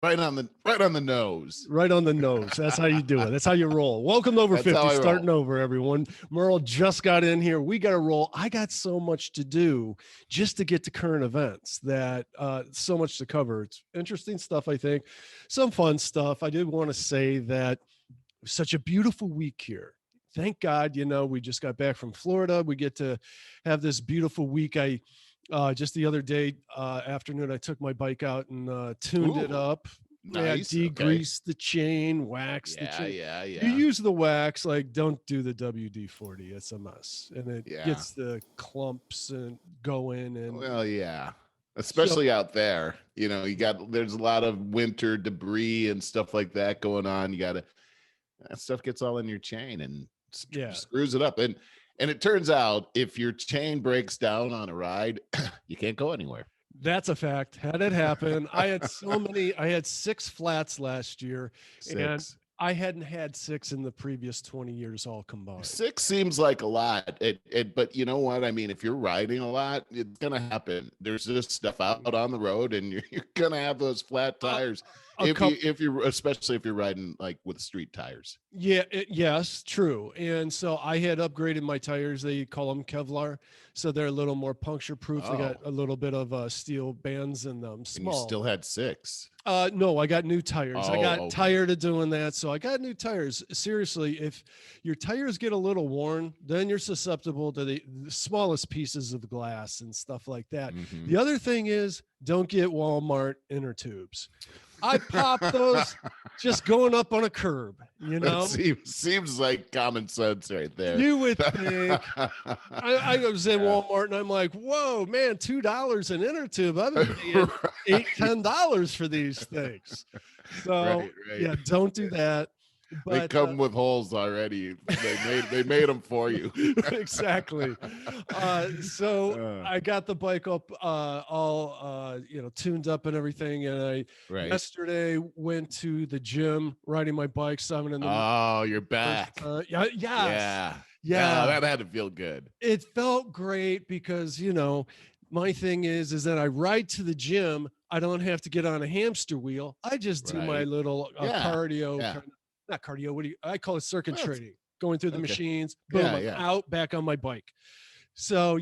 Right on the nose. Right on the nose. That's how you do it. That's how you roll. Welcome to Over That's 50, how I roll. starting over, everyone. Merle just got in here. We got to roll. I got so much to do just to get to current events that so much to cover. It's interesting stuff, I think. Some fun stuff. I did want to say that such a beautiful week here. Thank God, we just got back from Florida. We get to have this beautiful week. I just the other day afternoon, I took my bike out and tuned it up. Yeah, Nice. Okay. degrease the chain, wax the chain. Yeah. You use the wax, like don't do the WD-40. It's a mess, and it Yeah. gets the clumps and going. And Well, yeah. so, Especially out there. There's a lot of winter debris and stuff like that going on. That stuff gets all in your chain and screws it up. And it turns out if your chain breaks down on a ride, you can't go anywhere. that's a fact. Had it happen, I had 6 flats last year, and 6. I hadn't had 6 in the previous 20 years all combined. 6 seems like a lot. But you know what? I mean, if you're riding a lot, it's going to happen. There's just stuff out on the road, and you're going to have those flat tires. Especially if you're riding like with street tires. Yeah, yes, true. And so I had upgraded my tires. They call them Kevlar, so they're a little more puncture proof. They got a little bit of steel bands in them. Small. And you still had 6. No, I got new tires. I got tired of doing that, so I got new tires. Seriously, if your tires get a little worn, then you're susceptible to the smallest pieces of glass and stuff like that. Mm-hmm. The other thing is, don't get Walmart inner tubes. I pop those just going up on a curb, Seems like common sense right there. You would think. I was in Walmart and I'm like, whoa, man, $2 an inner tube. I've been paying $8-10 for these things. So right. Yeah, don't do that. But, they come with holes already. They made them for you. Exactly. So I got the bike up all tuned up and everything, and I yesterday went to the gym riding my bike 7 in the morning. Oh, you're back. Yeah. That had to feel good. It felt great because my thing is that I ride to the gym. I don't have to get on a hamster wheel. I just do my little cardio. Not cardio. I call it circuit training. Going through the machines. Boom, I'm out back on my bike. So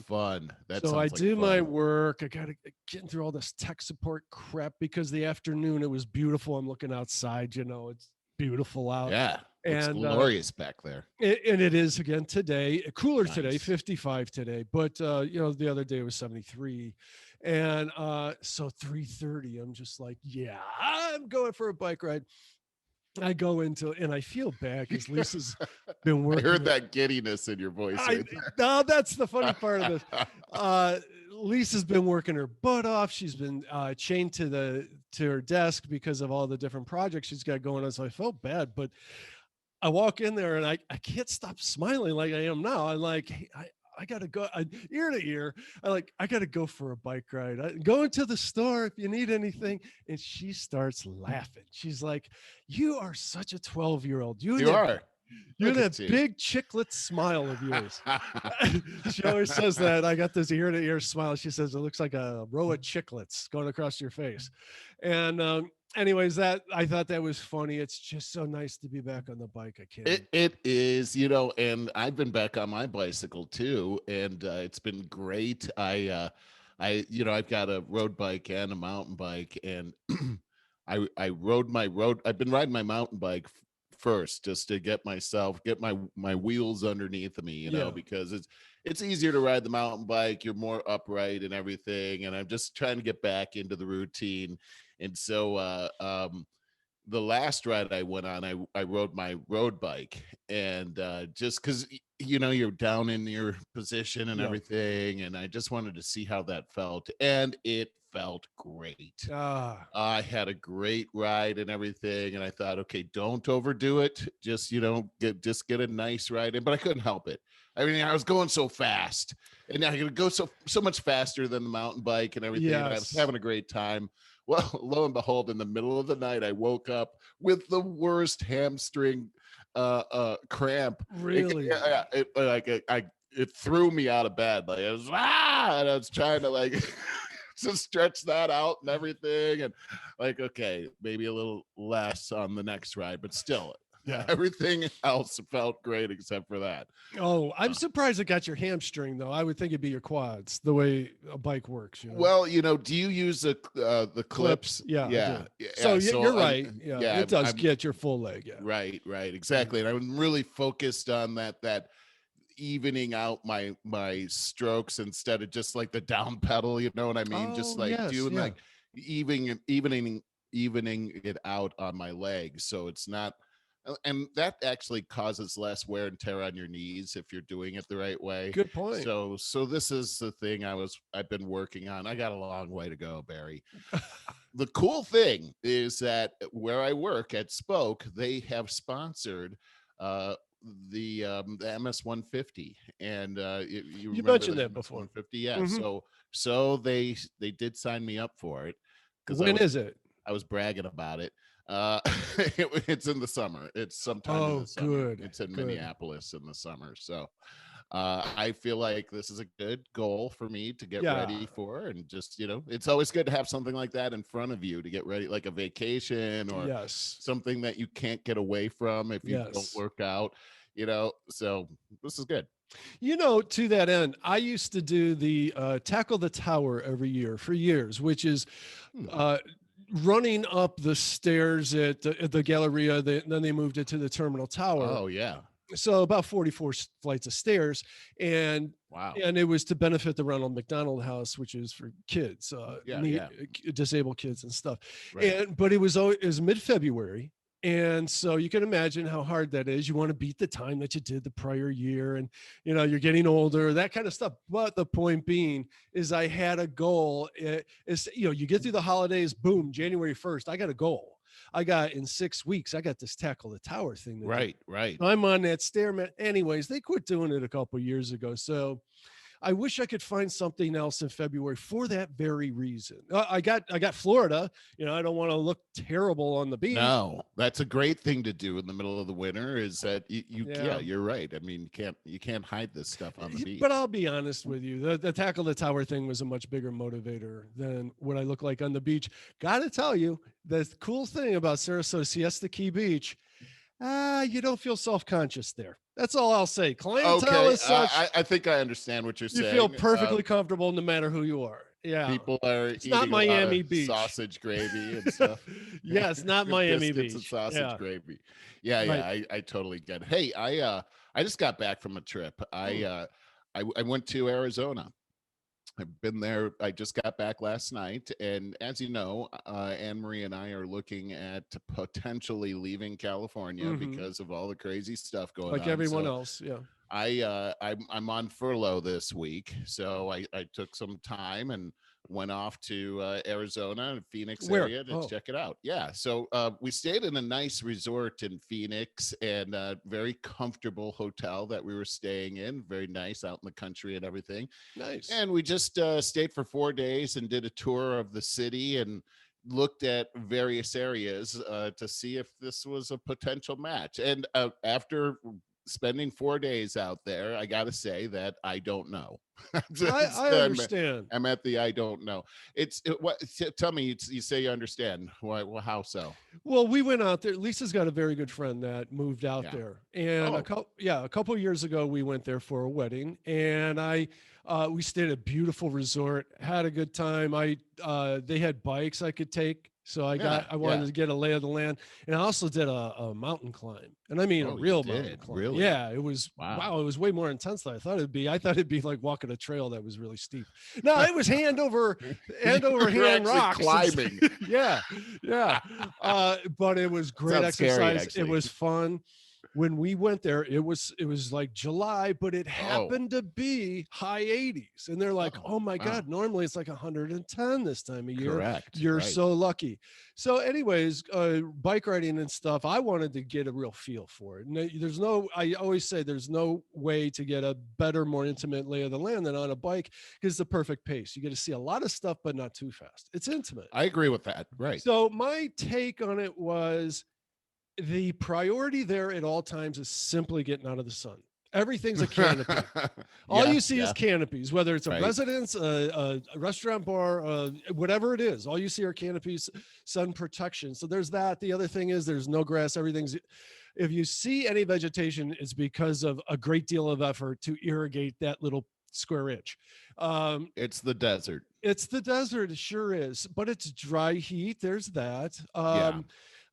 fun. So I do my work. I got to getting through all this tech support crap because the afternoon it was beautiful. I'm looking outside. It's beautiful out. Yeah. It's glorious back there. And it is again today. Cooler today, 55 today. But the other day was 73. And so 3:30, I'm just like, I'm going for a bike ride. I go into and I feel bad because Lisa's been working. I heard that giddiness in your voice. No, that's the funny part of this. Lisa's been working her butt off. She's been chained to her desk because of all the different projects she's got going on. So I felt bad, but I walk in there and I can't stop smiling like I am now. I'm like, hey, I gotta go ear to ear. I gotta go for a bike ride. I go into the store if you need anything. And she starts laughing. She's like, "You are such a 12-year-old. You are. You're that big chiclet smile of yours." She always says that. I got this ear to ear smile. She says it looks like a row of chiclets going across your face. And anyways, I thought that was funny. It's just so nice to be back on the bike. I can't. It is, and I've been back on my bicycle too, and it's been great. I've got a road bike and a mountain bike, and I've been riding my mountain bike first just to get my wheels underneath of me, because it's easier to ride the mountain bike. You're more upright and everything, and I'm just trying to get back into the routine. And so the last ride I went on, I rode my road bike, and just because you're down in your position and everything, and I just wanted to see how that felt, and it felt great. I had a great ride and everything, and I thought, okay, don't overdo it. Just get a nice ride in, but I couldn't help it. I mean, I was going so fast, and I could go so much faster than the mountain bike and everything. And I was having a great time. Well, lo and behold, in the middle of the night, I woke up with the worst hamstring cramp. Really? It threw me out of bed. Like I was and I was trying to to stretch that out and everything. And like, okay, maybe a little less on the next ride, but still, Yeah. everything else felt great except for that. Oh, I'm surprised it got your hamstring though. I would think it'd be your quads, the way a bike works. Well, do you use the clips? Yeah, I Yeah, do. yeah. So So you're right. Yeah, yeah, it does I'm get your full leg. Yeah. right, exactly. And I'm really focused on that evening out my strokes instead of just like the down pedal. You know what I mean? Just Oh like yes, doing yeah. like evening it out on my legs, so it's not. And that actually causes less wear and tear on your knees if you're doing it the right way. Good point. So this is the thing I've been working on. I got a long way to go, Barry. The cool thing is that where I work at Spoke, they have sponsored uh the MS 150, and you You remember mentioned the that MS before. 150? Yeah. Hmm. So they did sign me up for it because When is it? I was bragging about it. Uh, it's in the summer. It's sometime in Oh, the summer. good, It's in good. Minneapolis in the summer. So I feel like this is a good goal for me to get Yeah. ready for. And just, it's always good to have something like that in front of you to get ready, like a vacation or Yes. something that you can't get away from if you don't Yes. work out, so this is good. To that end, I used to do the Tackle the Tower every year for years, which is Hmm. running up the stairs at the Galleria. Then they moved it to the Terminal Tower. Oh yeah. So about 44 flights of stairs, and Wow. and it was to benefit the Ronald McDonald House, which is for kids, Yeah. disabled kids and stuff. Right. But it was mid-February, and so you can imagine how hard that is. You want to beat the time that you did the prior year, and you're getting older, that kind of stuff. But the point being is, I had a goal. You get through the holidays, boom, January 1st, I got a goal. I got in 6 weeks, I got this Tackle the Tower thing. Right. I'm on that stairmat. Anyways, they quit doing it a couple years ago. So I wish I could find something else in February for that very reason. I got Florida. I don't want to look terrible on the beach. No, that's a great thing to do in the middle of the winter. Is that Yeah. you're right. I mean, you can't hide this stuff on the beach. But I'll be honest with you, the Tackle the Tower thing was a much bigger motivator than what I look like on the beach. Got to tell you, the cool thing about Sarasota Siesta Key Beach, you don't feel self-conscious there. That's all I'll say. Clientele is such. I think I understand what you're saying. You feel perfectly comfortable no matter who you are. Yeah. People are It's eating not Miami a lot of Beach. sausage gravy and stuff. Yes, not Miami Biscuits Beach. and sausage gravy. Yeah, Right. I totally get it. Hey, I just got back from a trip. I went to Arizona. I've been there. I just got back last night, and as you know, Anne Marie and I are looking at potentially leaving California because of all the crazy stuff going on. Like everyone else, yeah. I'm on furlough this week, so I took some time and went off to Arizona and Phoenix area to check it out. Yeah, so we stayed in a nice resort in Phoenix and a very comfortable hotel that we were staying in. Very nice out in the country and everything. Nice. And we just stayed for 4 days and did a tour of the city and looked at various areas to see if this was a potential match. And after spending 4 days out there, I gotta say that I don't know. I understand. I'm at the I don't know. Tell me, you say you understand. Why? Well, how so? Well, we went out there. Lisa's got a very good friend that moved out there, and a couple years ago we went there for a wedding, and we stayed at a beautiful resort, had a good time. They had bikes I could take. So I wanted to get a lay of the land, and I also did a mountain climb, and I mean a real mountain climb. Really? Yeah, it was wow. It was way more intense than I thought it'd be. I thought it'd be like walking a trail that was really steep. No, it was hand over hand rocks. Climbing. Yeah. But it was great exercise. It was fun. When we went there, it was like July, but it happened to be high 80s. And they're like, oh my God, normally it's like 110 this time of year. Correct. You're so lucky. So anyways, bike riding and stuff, I wanted to get a real feel for it. And I always say there's no way to get a better, more intimate lay of the land than on a bike, because it's the perfect pace. You get to see a lot of stuff, but not too fast. It's intimate. I agree with that. Right. So my take on it was, the priority there at all times is simply getting out of the sun. Everything's a canopy. All Yeah, you see is yeah, canopies, whether it's a right. residence, a restaurant bar, whatever it is. All you see are canopies, sun protection. So there's that. The other thing is there's no grass. Everything's, if you see any vegetation, it's because of a great deal of effort to irrigate that little square inch. Um, It's the desert. it's the desert, it sure is, but it's dry heat. There's that. Yeah.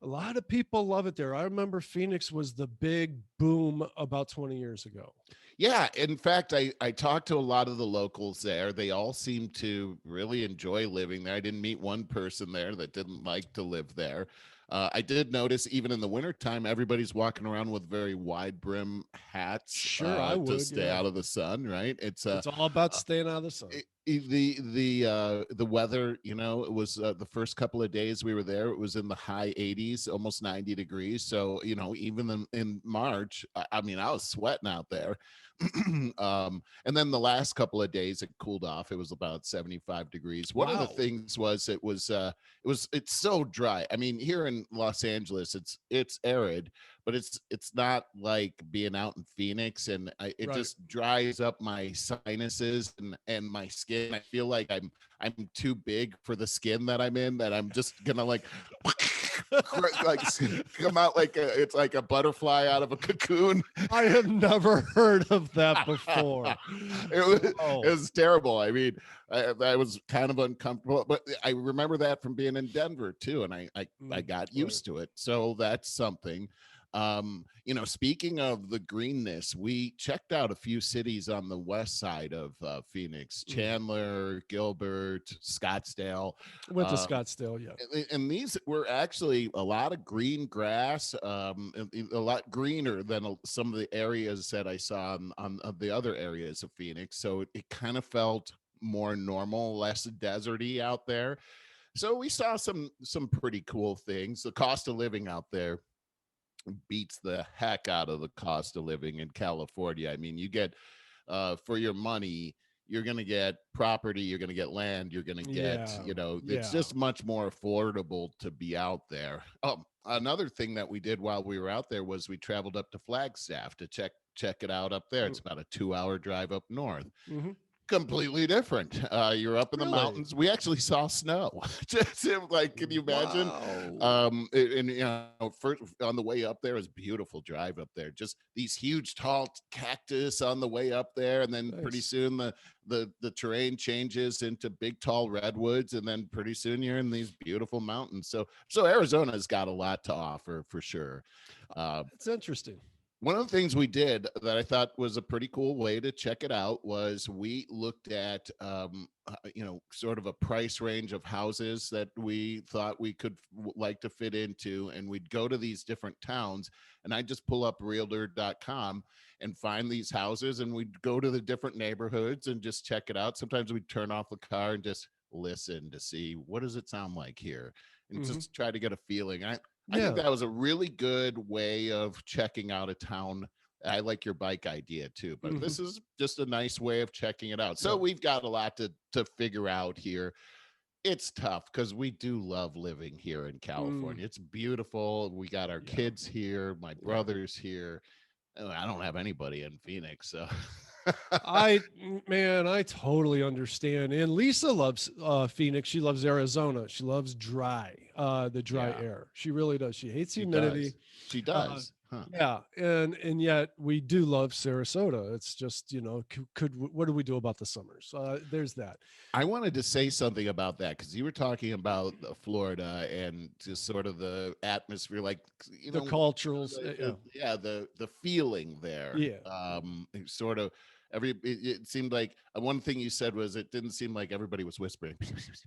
A lot of people love it there. I remember Phoenix was the big boom about 20 years ago. Yeah, in fact, I talked to a lot of the locals there. They all seem to really enjoy living there. I didn't meet one person there that didn't like to live there. I did notice even in the wintertime, everybody's walking around with very wide brim hats Sure, I to would. stay Yeah. out of the sun, right? It's all about staying out of the sun. The weather, it was the first couple of days we were there, it was in the high 80s, almost 90 degrees. So even in March, I mean, I was sweating out there. And then the last couple of days it cooled off, it was about 75 degrees. One of the Wow. things was it's so dry. I mean, here in Los Angeles it's arid, but it's not like being out in Phoenix, and it Right. just dries up my sinuses and my skin. I feel like I'm too big for the skin that I'm in, that I'm just gonna like like come out like it's like a butterfly out of a cocoon. I have never heard of that before. It Oh, was terrible. I mean, I was kind of uncomfortable, but I remember that from being in Denver too, and I got right. used to it. So that's something. Speaking of the greenness, we checked out a few cities on the west side of Phoenix: Chandler, Gilbert, Scottsdale. Went to Um, Scottsdale, yeah. and these were actually a lot of green grass, and a lot greener than some of the areas that I saw on the other areas of Phoenix. So it kind of felt more normal, less deserty out there. So we saw some pretty cool things. The cost of living out there beats the heck out of the cost of living in California. I mean, you get for your money, you're going to get property, you're going to get land, you're going to get, Yeah. it's Yeah. just much more affordable to be out there. Another thing that we did while we were out there was we traveled up to Flagstaff to check it out up there. It's about a 2-hour drive up north. Mm-hmm. Completely different. You're up in the Really? mountains. We actually saw snow. Just like, can you imagine? Wow. And first on the way up there is beautiful drive up there. Just these huge tall cactus on the way up there, and then pretty Nice. soon the terrain changes into big tall redwoods, and then pretty soon you're in these beautiful mountains. So Arizona's got a lot to offer for sure. It's interesting. One of the things we did that I thought was a pretty cool way to check it out was we looked at, sort of a price range of houses that we thought we could like to fit into. And we'd go to these different towns, and I just pull up realtor.com and find these houses, and we'd go to the different neighborhoods and just check it out. Sometimes we'd turn off the car and just listen to see, what does it sound like here? And Mm-hmm. just try to get a feeling. I Yeah. think that was a really good way of checking out a town. I like your bike idea too, but Mm-hmm. this is just a nice way of checking it out. So Yeah. we've got a lot to figure out here. It's tough because we do love living here in Mm, California. It's beautiful. We got our yeah. kids here, my Yeah. brother's here. I don't have anybody in Phoenix, so Man, I totally understand. And Lisa loves Phoenix. She loves Arizona. She loves the dry yeah, air. She really does. She hates she humidity. does. She Uh, does. Huh. yeah, and yet we do love Sarasota. It's just, what do we do about the summers? There's that. I wanted to say something about that because you were talking about Florida and just sort of the atmosphere, like The culturals, yeah, the feeling there. yeah, Sort of it seemed like one thing you said was it didn't seem like everybody was whispering.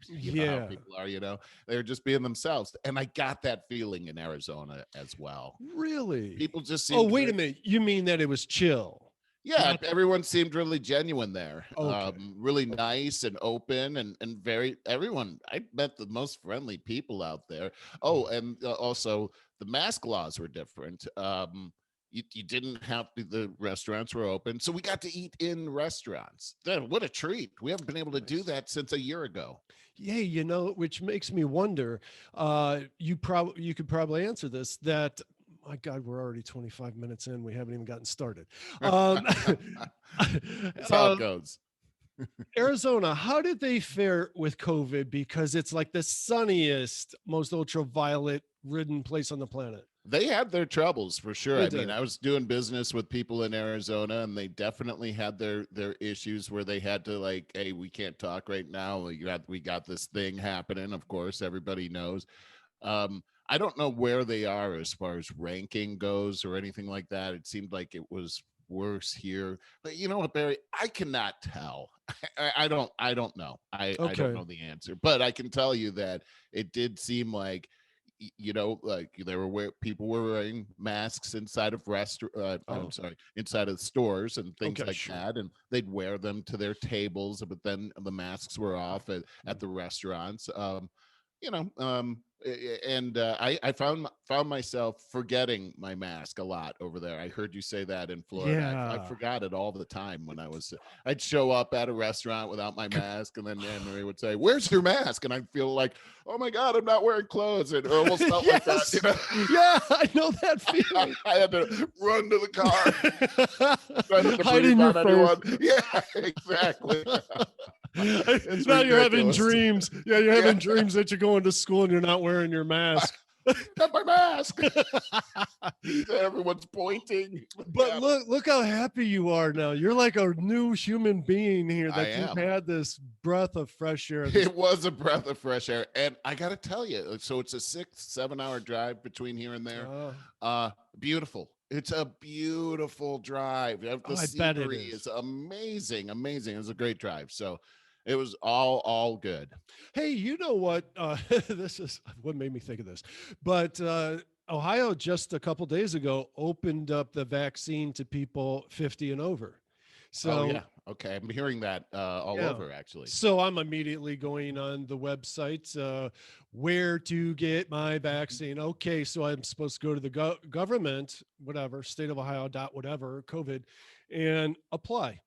You know how yeah. people are, they were just being themselves, and I got that feeling in Arizona as well. Really? People just Oh, seemed wait a minute. You mean that it was chill? yeah, Not everyone seemed really genuine there. okay. Really nice and open and very everyone. I met the most friendly people out there. Oh, and also the mask laws were different. You didn't have to, the restaurants were open, so we got to eat in restaurants. What a treat! We haven't been able to do Nice. that since a year ago. Yeah, which makes me wonder. You could probably answer this. That my God, we're already 25 minutes in. We haven't even gotten started. That's how it goes. Arizona, how did they fare with COVID? Because it's like the sunniest, most ultraviolet ridden place on the planet. They had their troubles for sure. They I mean, did. I was doing business with people in Arizona, and they definitely had their issues where they had to like, hey, we can't talk right now. We got this thing happening. Of course, everybody knows. I don't know where they are as far as ranking goes or anything like that. It seemed like it was worse here, but you know what, Barry? I cannot tell. I don't know. I don't Okay. know the answer, but I can tell you that it did seem like like people were wearing masks inside of I'm sorry, inside of stores and things Okay, like sure. that, and they'd wear them to their tables, but then the masks were off at the restaurants. And I found myself forgetting my mask a lot over there. I heard you say that in Florida. I Yeah. forgot it all the time when I'd show up at a restaurant without my mask, and then Anne-Marie would say, "Where's your mask?" And I'd feel like, "Oh my God, I'm not wearing clothes." It almost felt like that, Yes. Yeah, I know that feeling. I had to run to the car, try not to Hide in breathe your on anyone. face. Yeah, exactly. It's Now you're having ridiculous. dreams. Yeah, you're Yeah. having dreams that you're going to school and you're not wearing your mask. Got my mask. Everyone's pointing. But Yeah, look how happy you are now. You're like a new human being here I that you've am. had this breath of fresh air. It was a breath of fresh air, and I got to tell you, so it's a 6-7 hour drive between here and there. Beautiful. It's a beautiful drive. The I bet it scenery is. is amazing, amazing. It was a great drive. So it was all good. Hey, you know what? This is what made me think of this. But Ohio just a couple days ago opened up the vaccine to people 50 and over. Oh So yeah, okay. I'm hearing that all yeah. over actually. So I'm immediately going on the website where to get my vaccine. Okay, so I'm supposed to go to the government, whatever, state of Ohio dot whatever, COVID, and apply.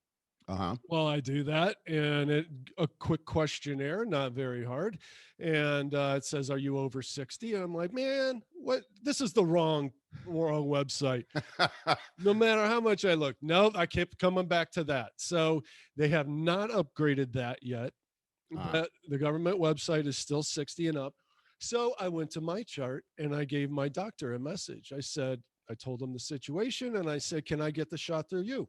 Uh-huh. Well, I do that, and a quick questionnaire, not very hard, and it says, "Are you over 60?" And I'm like, "Man, what? This is the wrong website." No matter how much I look, no, I kept coming back to that. So they have not upgraded that yet. But the government website is still 60 and up. So I went to my chart and I gave my doctor a message. I told him the situation and I said, "Can I get the shot through you?"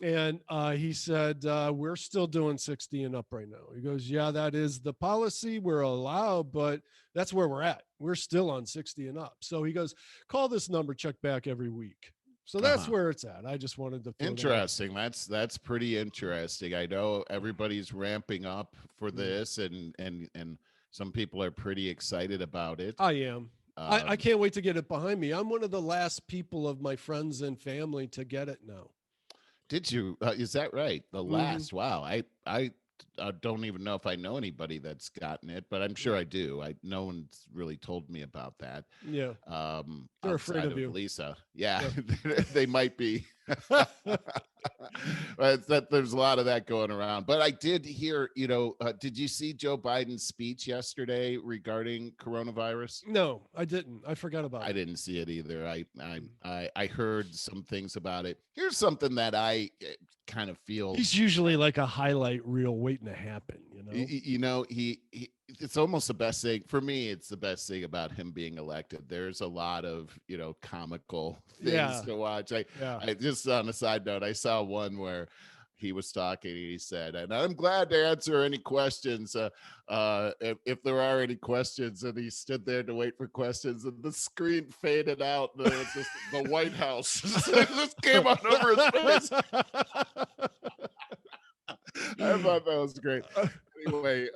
And he said, "We're still doing 60 and up right now." He goes, "Yeah, that is the policy. We're allowed, but that's where we're at. We're still on 60 and up." So he goes, "Call this number, check back every week." So that's Uh-huh. where it's at. I just wanted to throw Interesting. That's pretty interesting. I know everybody's ramping up for this, and some people are pretty excited about it. I am. I Um, can't wait to get it behind me. I'm one of the last people of my friends and family to get it now. did you? Is that right? The Mm-hmm. last? Wow. I don't even know if I know anybody that's gotten it, but I'm sure I do. No one's really told me about that. Yeah. They're afraid Outside of of you. Lisa. Yeah, Yeah. they might be. There's a lot of that going around. But I did hear, did you see Joe Biden's speech yesterday regarding coronavirus? No, I didn't. I forgot about I it. didn't see it either. I heard some things about it. Here's something that I kind of feel. He's usually like a highlight reel waiting to happen, you know? He it's almost the best thing for me. It's the best thing about him being elected. There's a lot of comical things Yeah. to watch. I just on a side note, I saw one where he was talking and he said, "And I'm glad to answer any questions if there are any questions." And he stood there to wait for questions, and the screen faded out, and it was just the White House just came on over his face. I thought that was great. Anyway,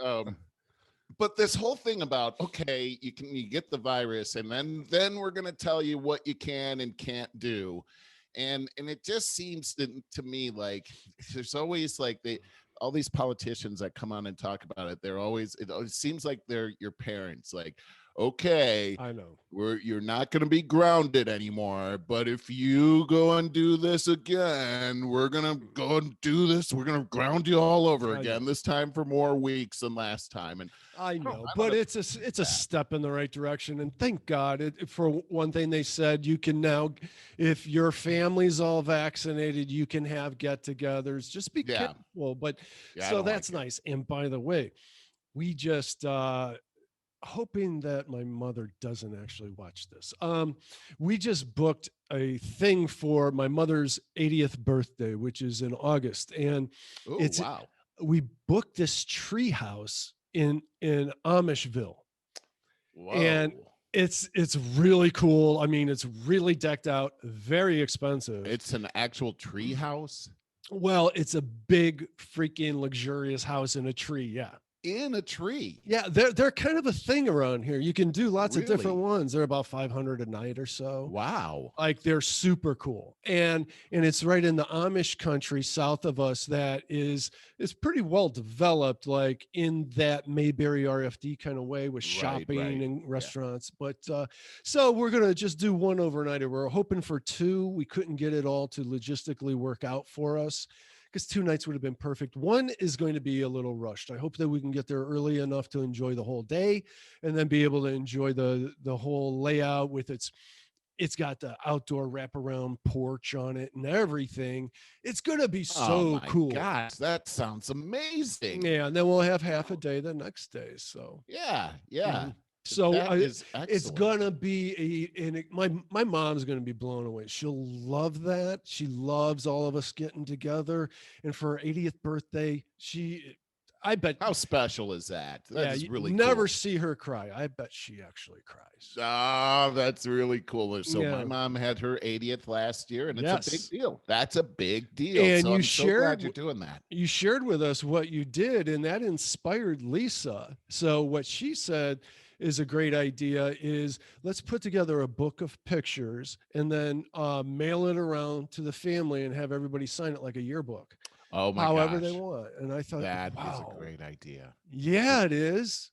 but this whole thing about, okay, you get the virus, and then we're going to tell you what you can and can't do, and it just seems to me like there's always like all these politicians that come on and talk about it. It seems like they're your parents, like, okay, I know. you're not going to be grounded anymore, but if you go and do this again, we're going to go and do this. We're going to ground you all over again, this time for more weeks than last time. And I know, but it's a step in the right direction, and thank God. For one thing, they said you can now, if your family's all vaccinated, you can have get-togethers. Just be careful. But so that's nice. And by the way, we just hoping that my mother doesn't actually watch this. We just booked a thing for my mother's 80th birthday, which is in August, and we booked this tree house in Amishville. Whoa. And it's really cool. I mean, it's really decked out, very expensive. It's an actual tree house. Well, it's a big freaking luxurious house in a tree. Yeah. In a tree. Yeah, they're kind of a thing around here. You can do lots of different ones. They're about $500 a night or so. Wow. Like they're super cool. And it's right in the Amish country south of us that is pretty well developed, like in that Mayberry RFD kind of way with shopping and restaurants. But so we're going to just do one overnighter. We're hoping for two. We couldn't get it all to logistically work out for us, because 2 nights would have been perfect. One is going to be a little rushed. I hope that we can get there early enough to enjoy the whole day, and then be able to enjoy the whole layout with it's got the outdoor wraparound porch on it and everything. It's going to be so cool. Gosh, that sounds amazing. Yeah, and then we'll have half a day the next day. So yeah. So it's gonna be my mom's gonna be blown away. She'll love that. She loves all of us getting together, and for her 80th birthday, I bet. How special is that? That's really never cool. See her cry. I bet she actually cries. Oh, that's really cool. So my mom had her 80th last year, and it's a big deal. That's a big deal. And so I'm so glad you're doing that. You shared with us what you did, and that inspired Lisa. So what she said is a great idea is let's put together a book of pictures and then mail it around to the family and have everybody sign it like a yearbook. Oh my however they want. And I thought that is a great idea. Yeah, it is.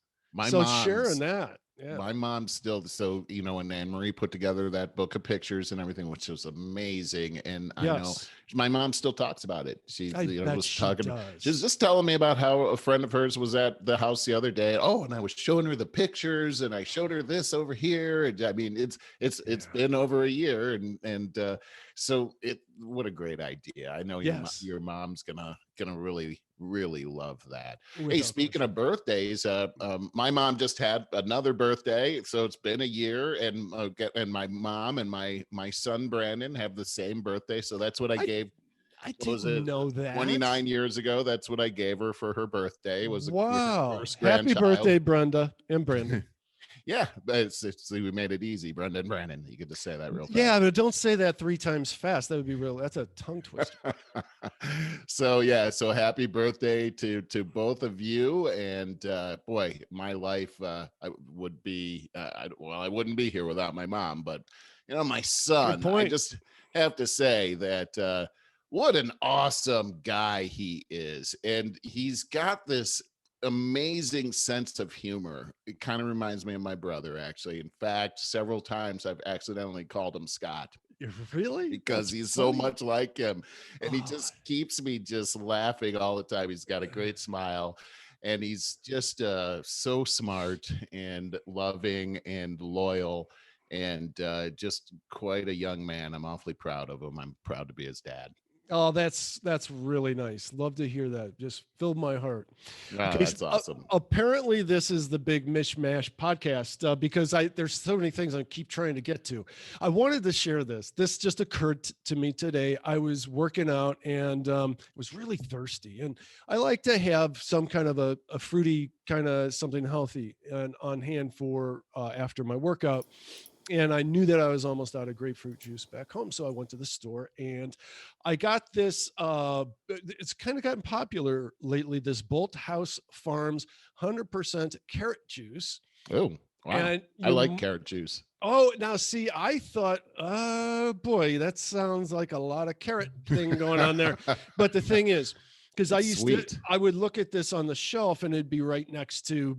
Sharing that. Yeah. My mom still, so, and Anne Marie put together that book of pictures and everything, which was amazing. And I know my mom still talks about it. She was talking. She was just telling me about how a friend of hers was at the house the other day. Oh, and I was showing her the pictures, and I showed her this over here. And I mean, it's been over a year, and so what a great idea. I know your mom's gonna really love that. Hey, speaking of birthdays, my mom just had another birthday, so it's been a year, and my mom and my son Brandon have the same birthday, so that's what I gave. I didn't know that. 29 years ago, that's what I gave her for her birthday. Was wow! First Happy birthday, Brenda and Brandon. Yeah, we made it easy, Brenda and Brandon. You get to say that real fast. Yeah, but don't say that 3 times fast. That would be real. That's a tongue twister. So happy birthday to both of you. And boy, my life I wouldn't be here without my mom. But my son, I just have to say that what an awesome guy he is, and he's got this amazing sense of humor. It kind of reminds me of my brother, actually. In fact, several times I've accidentally called him Scott. Really? Because he's so much like him, and he just keeps me just laughing all the time. He's got a great smile, and he's just so smart and loving and loyal, and just quite a young man. I'm awfully proud of him. I'm proud to be his dad. Oh, that's really nice. Love to hear that. Just filled my heart. Wow, that's awesome. Apparently, this is the big mishmash podcast because there's so many things I keep trying to get to. I wanted to share this. This just occurred to me today. I was working out and was really thirsty, and I like to have some kind of a fruity kind of something healthy on hand for after my workout. And I knew that I was almost out of grapefruit juice back home. So I went to the store and I got this, it's kind of gotten popular lately, this Bolt House Farms 100% carrot juice. Oh, wow. And I like carrot juice. Oh, now see, I thought, oh boy, that sounds like a lot of carrot thing going on there. But the thing is, because I would look at this on the shelf and it'd be right next to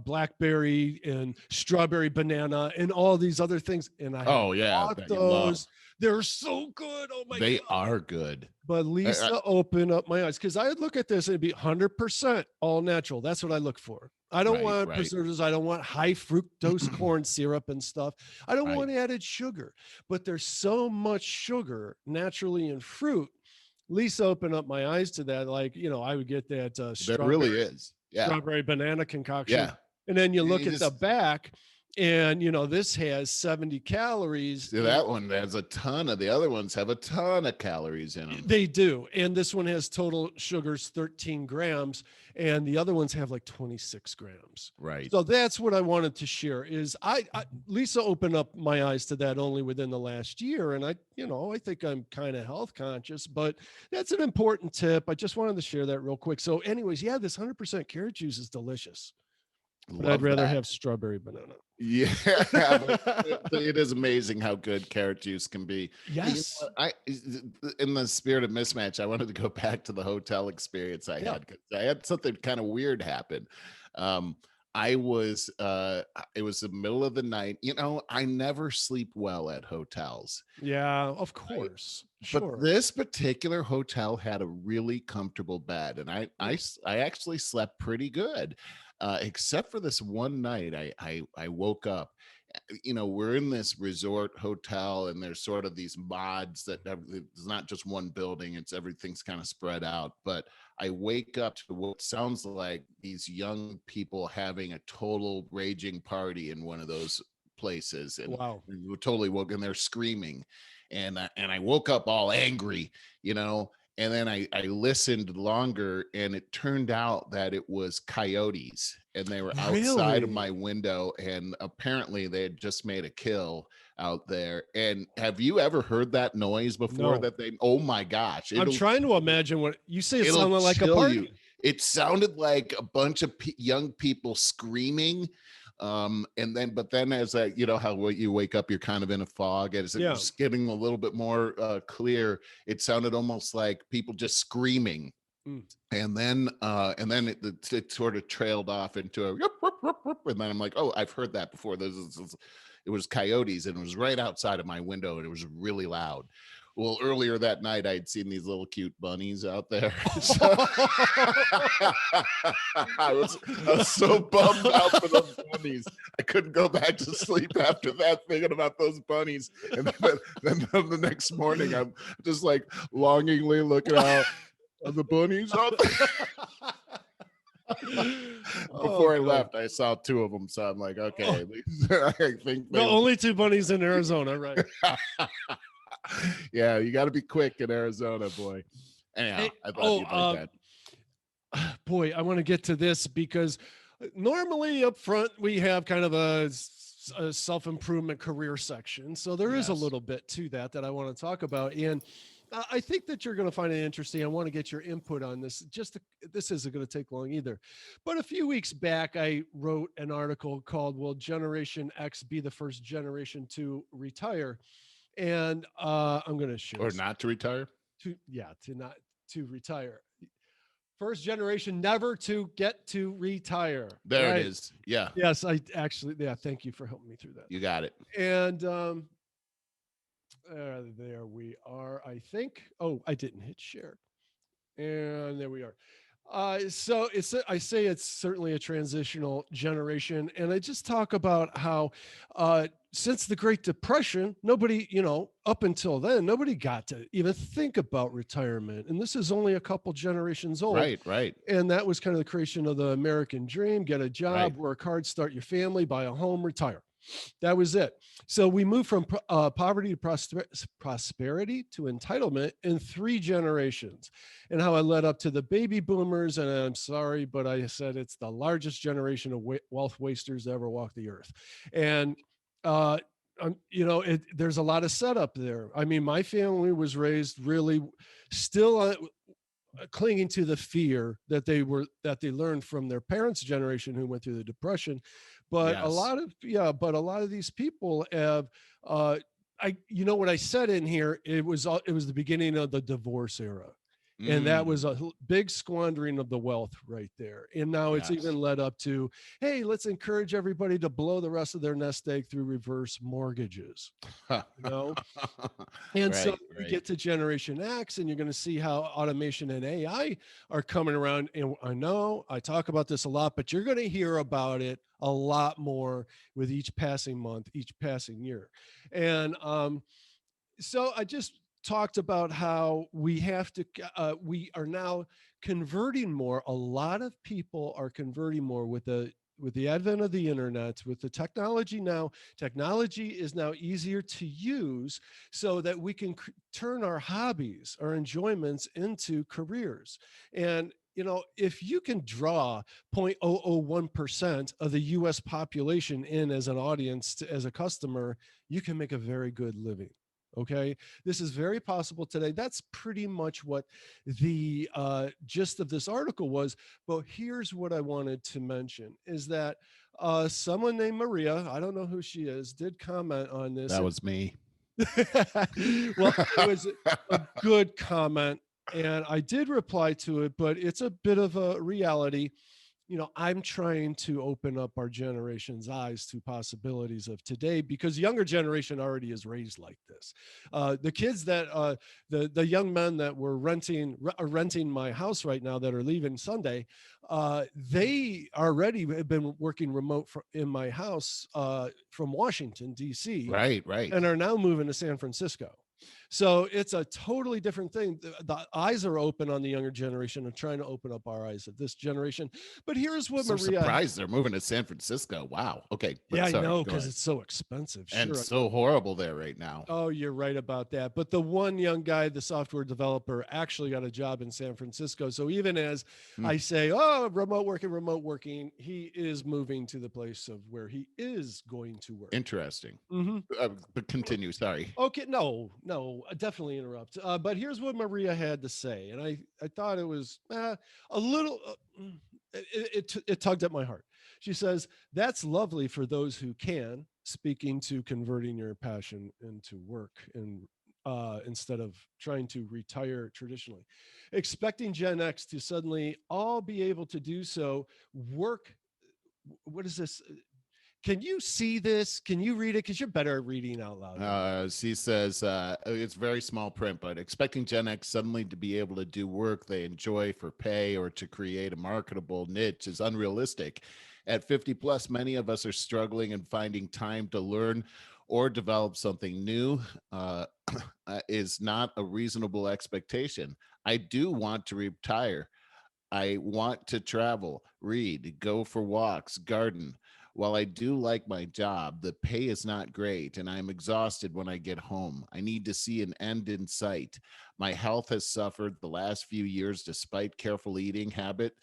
blackberry and strawberry banana and all these other things. And I Oh yeah, bought that you love. those. They're so good. Oh my They God. are good. But Lisa opened up my eyes because I would look at this and it'd be 100% all natural. That's what I look for. I don't want preservatives. I don't want high fructose corn syrup and stuff. I don't want added sugar. But there's so much sugar naturally in fruit. Lisa opened up my eyes to that. Like, I would get that There really is. Yeah. strawberry banana concoction. Yeah. And then you look at the back and, this has 70 calories. See, that one has a ton of, the other ones have a ton of calories in them. They do. And this one has total sugars 13 grams. And the other ones have like 26 grams. Right. So that's what I wanted to share is Lisa opened up my eyes to that only within the last year. And I think I'm kind of health conscious, but that's an important tip. I just wanted to share that real quick. So anyways, yeah, this 100% carrot juice is delicious. But I'd rather have strawberry banana. Yeah, it is amazing how good carrot juice can be. Yes. In the spirit of mismatch, I wanted to go back to the hotel experience I had, because I had something kind of weird happen. It was the middle of the night. I never sleep well at hotels. Yeah, of course. Sure. But this particular hotel had a really comfortable bed, and I actually slept pretty good. Except for this one night, I woke up. We're in this resort hotel, and there's sort of these mods that it's not just one building; everything's kind of spread out. But I wake up to what sounds like these young people having a total raging party in one of those places, and we totally woke, and they're screaming, and I woke up all angry, And then I listened longer, and it turned out that it was coyotes, and they were outside of my window, and apparently they had just made a kill out there. And have you ever heard that noise before? No. Oh my gosh. I'm trying to imagine what you say. It sounded like a party. It sounded like a bunch of young people screaming. But then as how you wake up, you're kind of in a fog, as it was getting a little bit more clear. It sounded almost like people just screaming. And then it sort of trailed off into a and then I'm like, oh, I've heard that before. It was coyotes, and it was right outside of my window, and it was really loud. Well, earlier that night, I'd seen these little cute bunnies out there. I was so bummed out for those bunnies. I couldn't go back to sleep after that, thinking about those bunnies. And then the next morning, I'm just like longingly looking out at the bunnies out there. Before I left, I saw two of them, so I'm like, okay. I think only two bunnies in Arizona, right? Yeah, you got to be quick in Arizona, boy. Anyhow, I thought you'd like that. Boy, I want to get to this because normally up front we have kind of a self-improvement career section. So there is a little bit to that I want to talk about. And I think that you're going to find it interesting. I want to get your input on this. This isn't going to take long either. But a few weeks back, I wrote an article called "Will Generation X Be the First Generation to Retire?" And I'm going to share. Or not to retire? To retire. First generation never to get to retire. There it is. Yeah. Yes, thank you for helping me through that. You got it. And there we are, I think. Oh, I didn't hit share. And there we are. So I say it's certainly a transitional generation. And I just talk about how since the Great Depression, nobody, up until then, nobody got to even think about retirement. And this is only a couple generations old. Right. And that was kind of the creation of the American dream: get a job, work hard, start your family, buy a home, retire. That was it. So we moved from poverty to prosperity to entitlement in 3 generations. And how I led up to the baby boomers. And I'm sorry, but I said it's the largest generation of wealth wasters to ever walk the earth. And, there's a lot of setup there. I mean, my family was raised really still clinging to the fear that they learned from their parents' generation who went through the Depression. But a lot of these people have, what I said in here, it was the beginning of the divorce era. And that was a Mm, big squandering of the wealth right there. And now it's even yes. led up to, hey, let's encourage everybody to blow the rest of their nest egg through reverse mortgages. You know, and so Right, we right. get to Generation X, and you're going to see how automation and AI are coming around. And I know I talk about this a lot, but you're going to hear about it a lot more with each passing month, each passing year. And so I just talked about how we have to, we are now converting more. A lot of people are converting more with the advent of the internet, with the technology now. Technology is now easier to use so that we can turn our hobbies, our enjoyments into careers. And if you can draw 0.001% of the US population in as an audience, as a customer, you can make a very good living. Okay, this is very possible today. That's pretty much what the gist of this article was. But here's what I wanted to mention is that someone named Maria, I don't know who she is, did comment on this. That was me. Well, it was a good comment, and I did reply to it, but it's a bit of a reality. I'm trying to open up our generation's eyes to possibilities of today, because younger generation already is raised like this. The kids that the young men that were renting my house right now, that are leaving Sunday, they already have been working remote in my house from Washington D.C. Right, right. and are now moving to San Francisco. So it's a totally different thing. The eyes are open on the younger generation, and trying to open up our eyes at this generation. But here's what So Maria. surprised they're moving to San Francisco. Wow. Okay, Yeah, but I sorry, know, go because ahead. it's so expensive. And Sure. so horrible there right now. Oh, you're right about that. But the one young guy, the software developer, actually got a job in San Francisco. So even as Hmm. I say, oh, remote working, he is moving to the place of where he is going to work. Interesting. Mm-hmm. But continue. Sorry. Okay, no, definitely interrupt. But here's what Maria had to say, and I thought it was a little. It tugged at my heart. She says, "That's lovely for those who can." Speaking to converting your passion into work, and instead of trying to retire traditionally, expecting Gen X to suddenly all be able to do so. Work. What is this? Can you see this? Can you read it? Because you're better at reading out loud than me. She says it's very small print, but expecting Gen X suddenly to be able to do work they enjoy for pay or to create a marketable niche is unrealistic. At 50 plus, many of us are struggling and finding time to learn or develop something new is not a reasonable expectation. I do want to retire. I want to travel, read, go for walks, garden. While I do like my job, the pay is not great and I'm exhausted when I get home. I need to see an end in sight. My health has suffered the last few years despite careful eating habit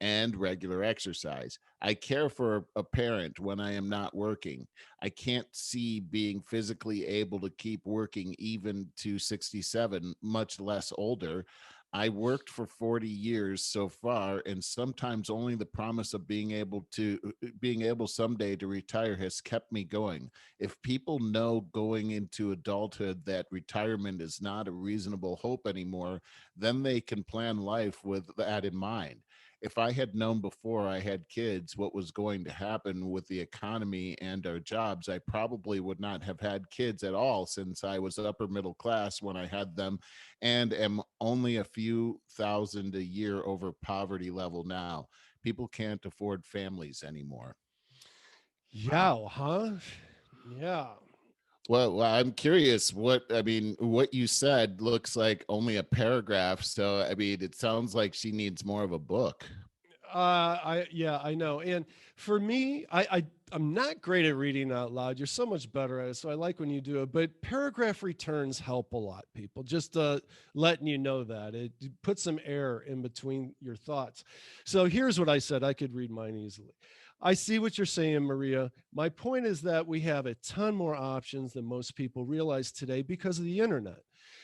and regular exercise. I care for a parent when I am not working. I can't see being physically able to keep working even to 67, much less older. I worked for 40 years so far, and sometimes only the promise of being able someday to retire has kept me going. If people know going into adulthood that retirement is not a reasonable hope anymore, then they can plan life with that in mind. If I had known before I had kids what was going to happen with the economy and our jobs, I probably would not have had kids at all, since I was upper middle class when I had them and am only a few thousand a year over poverty level now. People can't afford families anymore. Wow. Yeah, huh? Yeah. Well, I'm curious. What you said looks like only a paragraph. So, I mean, it sounds like she needs more of a book. I know. And for me, I'm not great at reading out loud. You're so much better at it, so I like when you do it. But paragraph returns help a lot, people. Just letting you know that it puts some air in between your thoughts. So here's what I said. I could read mine easily. I see what you're saying, Maria. My point is that we have a ton more options than most people realize today because of the internet.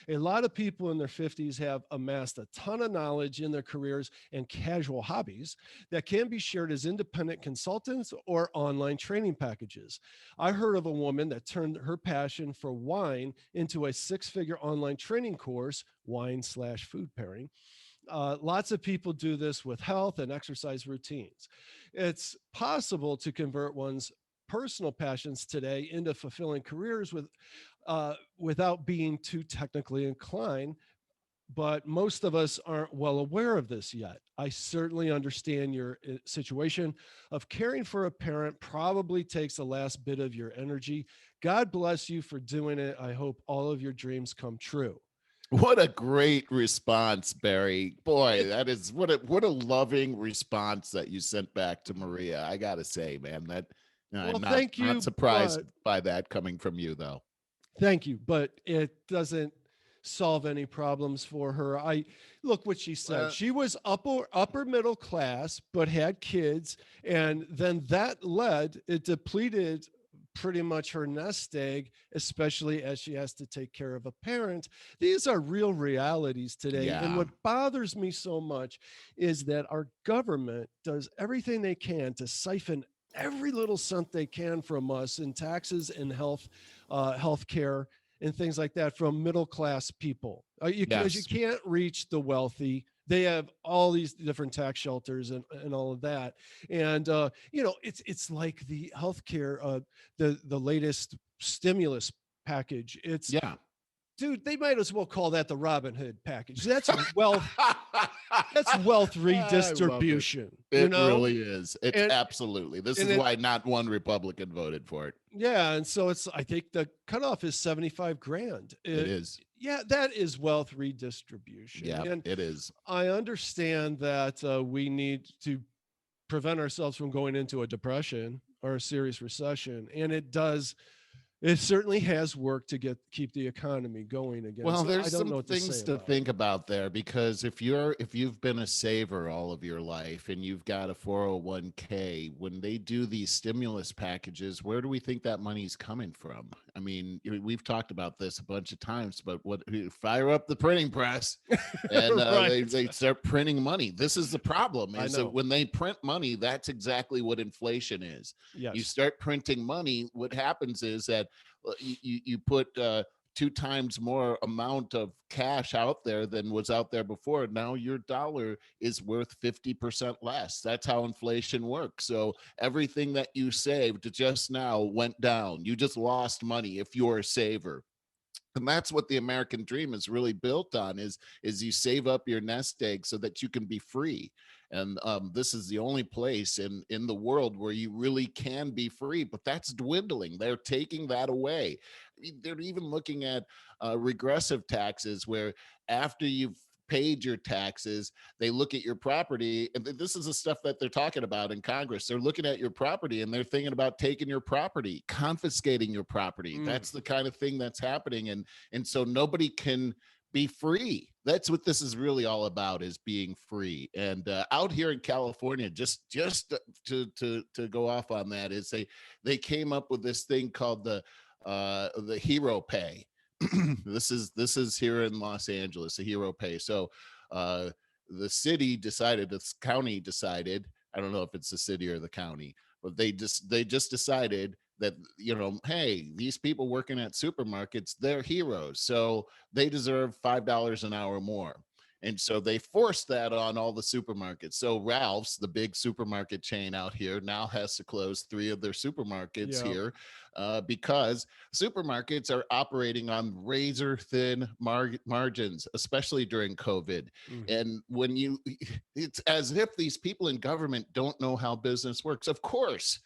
A lot of people in their 50s have amassed a ton of knowledge in their careers and casual hobbies that can be shared as independent consultants or online training packages. I heard of a woman that turned her passion for wine into a six-figure online training course, wine/food pairing, Lots of people do this with health and exercise routines. It's possible to convert one's personal passions today into fulfilling careers without being too technically inclined, but most of us aren't well aware of this yet. I certainly understand your situation of caring for a parent probably takes the last bit of your energy. God bless you for doing it. I hope all of your dreams come true. What a great response, Barry. Boy, It, that is what a loving response that you sent back to Maria. I gotta say, man, that well, I'm not thank not you, surprised but by that coming from you, though. thank you, but it doesn't solve any problems for her. I look what she said. Well, She was upper middle class, but had kids, and then that led it depleted pretty much her nest egg, especially as she has to take care of a parent. These are real realities today. And yeah. what bothers me so much is that our government does everything they can to siphon every little cent they can from us in taxes and health care and things like that from middle class people. Because you Yes. can't reach the wealthy. They have all these different tax shelters and all of that. And it's like the healthcare, the latest stimulus package. It's Yeah. dude, they might as well call that the Robin Hood package. That's wealth I love it. redistribution, It really is. It's and absolutely. This and is it why not one Republican voted for it. yeah, and so it's I think the cutoff is 75 grand. It is. Yeah, that is wealth redistribution. Yeah, And it is. I understand that we need to prevent ourselves from going into a depression or a serious recession, and it certainly has worked to keep the economy going again. Well, So I there's don't some know what to say things to about it. think about there because if you've been a saver all of your life and you've got a 401k, when they do these stimulus packages, where do we think that money's coming from? I mean, we've talked about this a bunch of times, but what fire up the printing press and Right. they start printing money. This is the problem I is that know. when they print money, that's exactly what inflation is. You Yes. start printing money, what happens is that you put 2 times more amount of cash out there than was out there before. Now your dollar is worth 50% less. That's how inflation works. So everything that you saved just now went down. You just lost money if you're a saver. And that's what the American dream is really built on is you save up your nest egg so that you can be free. And this is the only place in the world where you really can be free, but that's dwindling. They're taking that away. I mean, they're even looking at regressive taxes where after you've paid your taxes, they look at your property. And this is the stuff that they're talking about in Congress. They're looking at your property and they're thinking about taking your property, confiscating your property. Mm. That's the kind of thing that's happening. And so nobody can be free. That's what this is really all about, is being free. And out here in California, just to go off on that, is they came up with this thing called the hero pay. This is here in Los Angeles, a hero pay. So the city decided, this county decided, I don't know if it's the city or the county, but they just decided that, hey, these people working at supermarkets, they're heroes, so they deserve $5 an hour more. And so they forced that on all the supermarkets. So Ralph's, the big supermarket chain out here, now has to close 3 of their supermarkets Yeah. here because supermarkets are operating on razor thin margins, especially during COVID. Mm. And it's as if these people in government don't know how business works. Of course,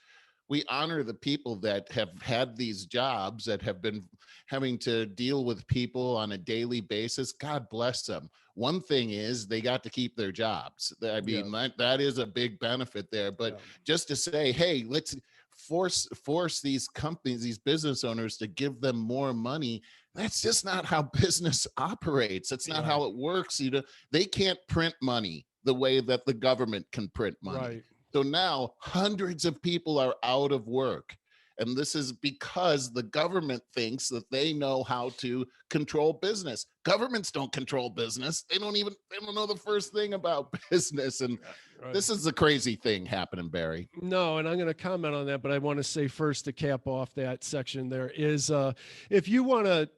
we honor the people that have had these jobs, that have been having to deal with people on a daily basis. God bless them. One thing is they got to keep their jobs. I mean, Yeah. that is a big benefit there. But Yeah. just to say, hey, let's force these companies, these business owners, to give them more money. That's just not how business operates. That's not Yeah. how it works. They can't print money the way that the government can print money. Right. So now hundreds of people are out of work. And this is because the government thinks that they know how to control business. Governments don't control business. They don't know the first thing about business. And Right. this is the crazy thing happening, Barry. No, and I'm going to comment on that, but I want to say first, to cap off that section, there is if you want to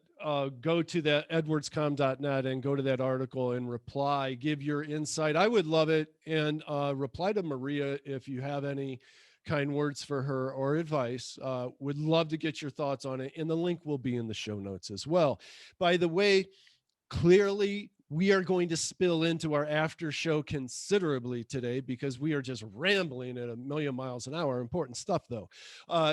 go to that edwardscom.net and go to that article and reply, give your insight. I would love it. And reply to Maria if you have any kind words for her or advice. Would love to get your thoughts on it. And the link will be in the show notes as well. By the way, clearly we are going to spill into our after show considerably today because we are just rambling at a million miles an hour. Important stuff, though.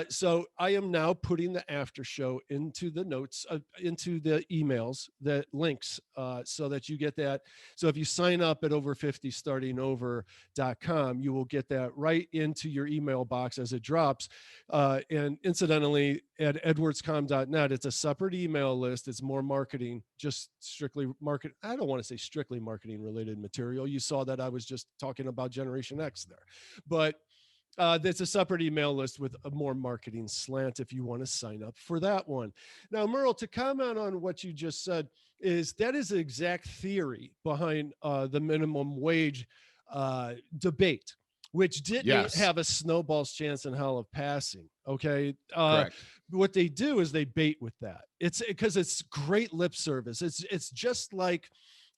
So I am now putting the after show into the notes, into the emails, that links, so that you get that. So if you sign up at over50startingover.com, you will get that right into your email box as it drops. And incidentally, at edwardscom.net, it's a separate email list. It's more marketing, just strictly market. I don't want to say strictly marketing related material. You saw that I was just talking about Generation X there, but that's a separate email list with a more marketing slant if you want to sign up for that one. Now, Merle, to comment on what you just said, that is the exact theory behind the minimum wage debate, which didn't have a snowball's chance in hell of passing. Okay. Correct. What they do is they bait with that. It's because it's great lip service. It's just like,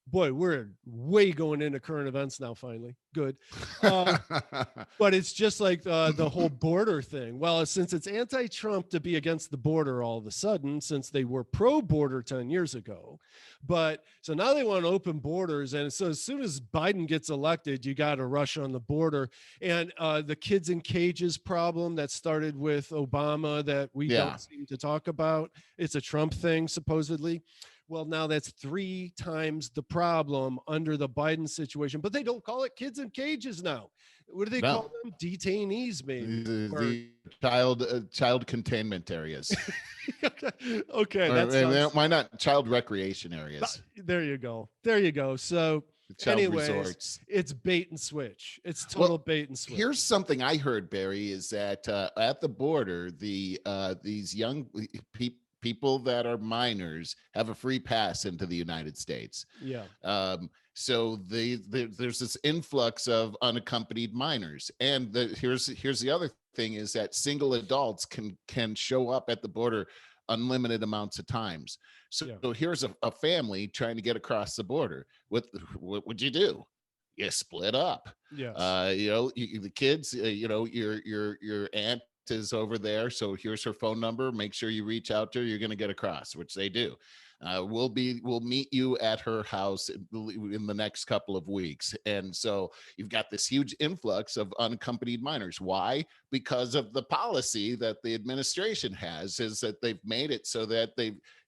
boy, we're way going into current events now, finally. Good. But it's just like the whole border thing. Well, since it's anti-Trump to be against the border all of a sudden, since they were pro-border 10 years ago. But so now they want open borders. And so as soon as Biden gets elected, you got to rush on the border. And the kids in cages problem that started with Obama that we don't seem to talk about. It's a Trump thing, supposedly. Well, now that's 3 times the problem under the Biden situation, but they don't call it kids in cages now. What do they call them? Detainees, maybe. The child containment areas. Okay, that's why not child recreation areas? There you go. There you go. So, anyways, resorts. It's bait and switch. It's total bait and switch. Here's something I heard, Barry, is that at the border, these young people that are minors have a free pass into the United States. Yeah. So there's this influx of unaccompanied minors, and here's the other thing is that single adults can show up at the border unlimited amounts of times. So here's a family trying to get across the border. What would you do? You split up. Yes. The kids. Your aunt is over there, so here's her phone number. Make sure you reach out to her. You're going to get across, which they do. We'll meet you at her house in the next couple of weeks. And so you've got this huge influx of unaccompanied minors. Why? Because of the policy that the administration has, is that they've made it so that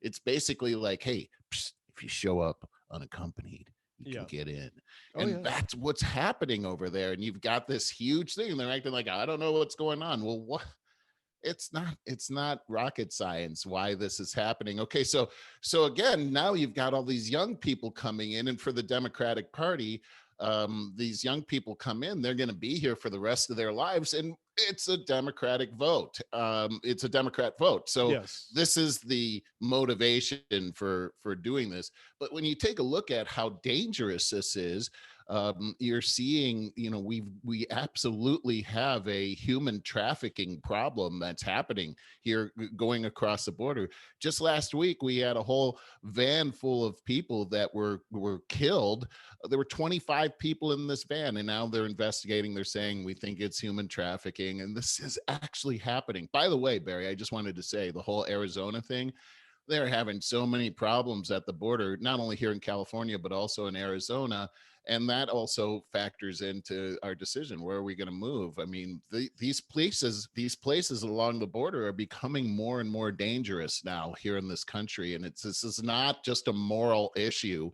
it's basically like, hey, if you show up unaccompanied, you can get in. And that's what's happening over there. And you've got this huge thing, and they're acting like, I don't know what's going on. Well, what? It's not rocket science why this is happening. Okay, so again, now you've got all these young people coming in, and for the Democratic Party, these young people come in, they're going to be here for the rest of their lives, and it's a Democratic vote. It's a Democrat vote. So this is the motivation for doing this. But when you take a look at how dangerous this is, you're seeing, we absolutely have a human trafficking problem that's happening here going across the border. Just last week, we had a whole van full of people that were killed. There were 25 people in this van, and now they're investigating. They're saying, we think it's human trafficking, and this is actually happening. By the way, Barry, I just wanted to say the whole Arizona thing, they're having so many problems at the border, not only here in California, but also in Arizona. And that also factors into our decision. Where are we going to move? I mean, these places along the border are becoming more and more dangerous now here in this country. And this is not just a moral issue.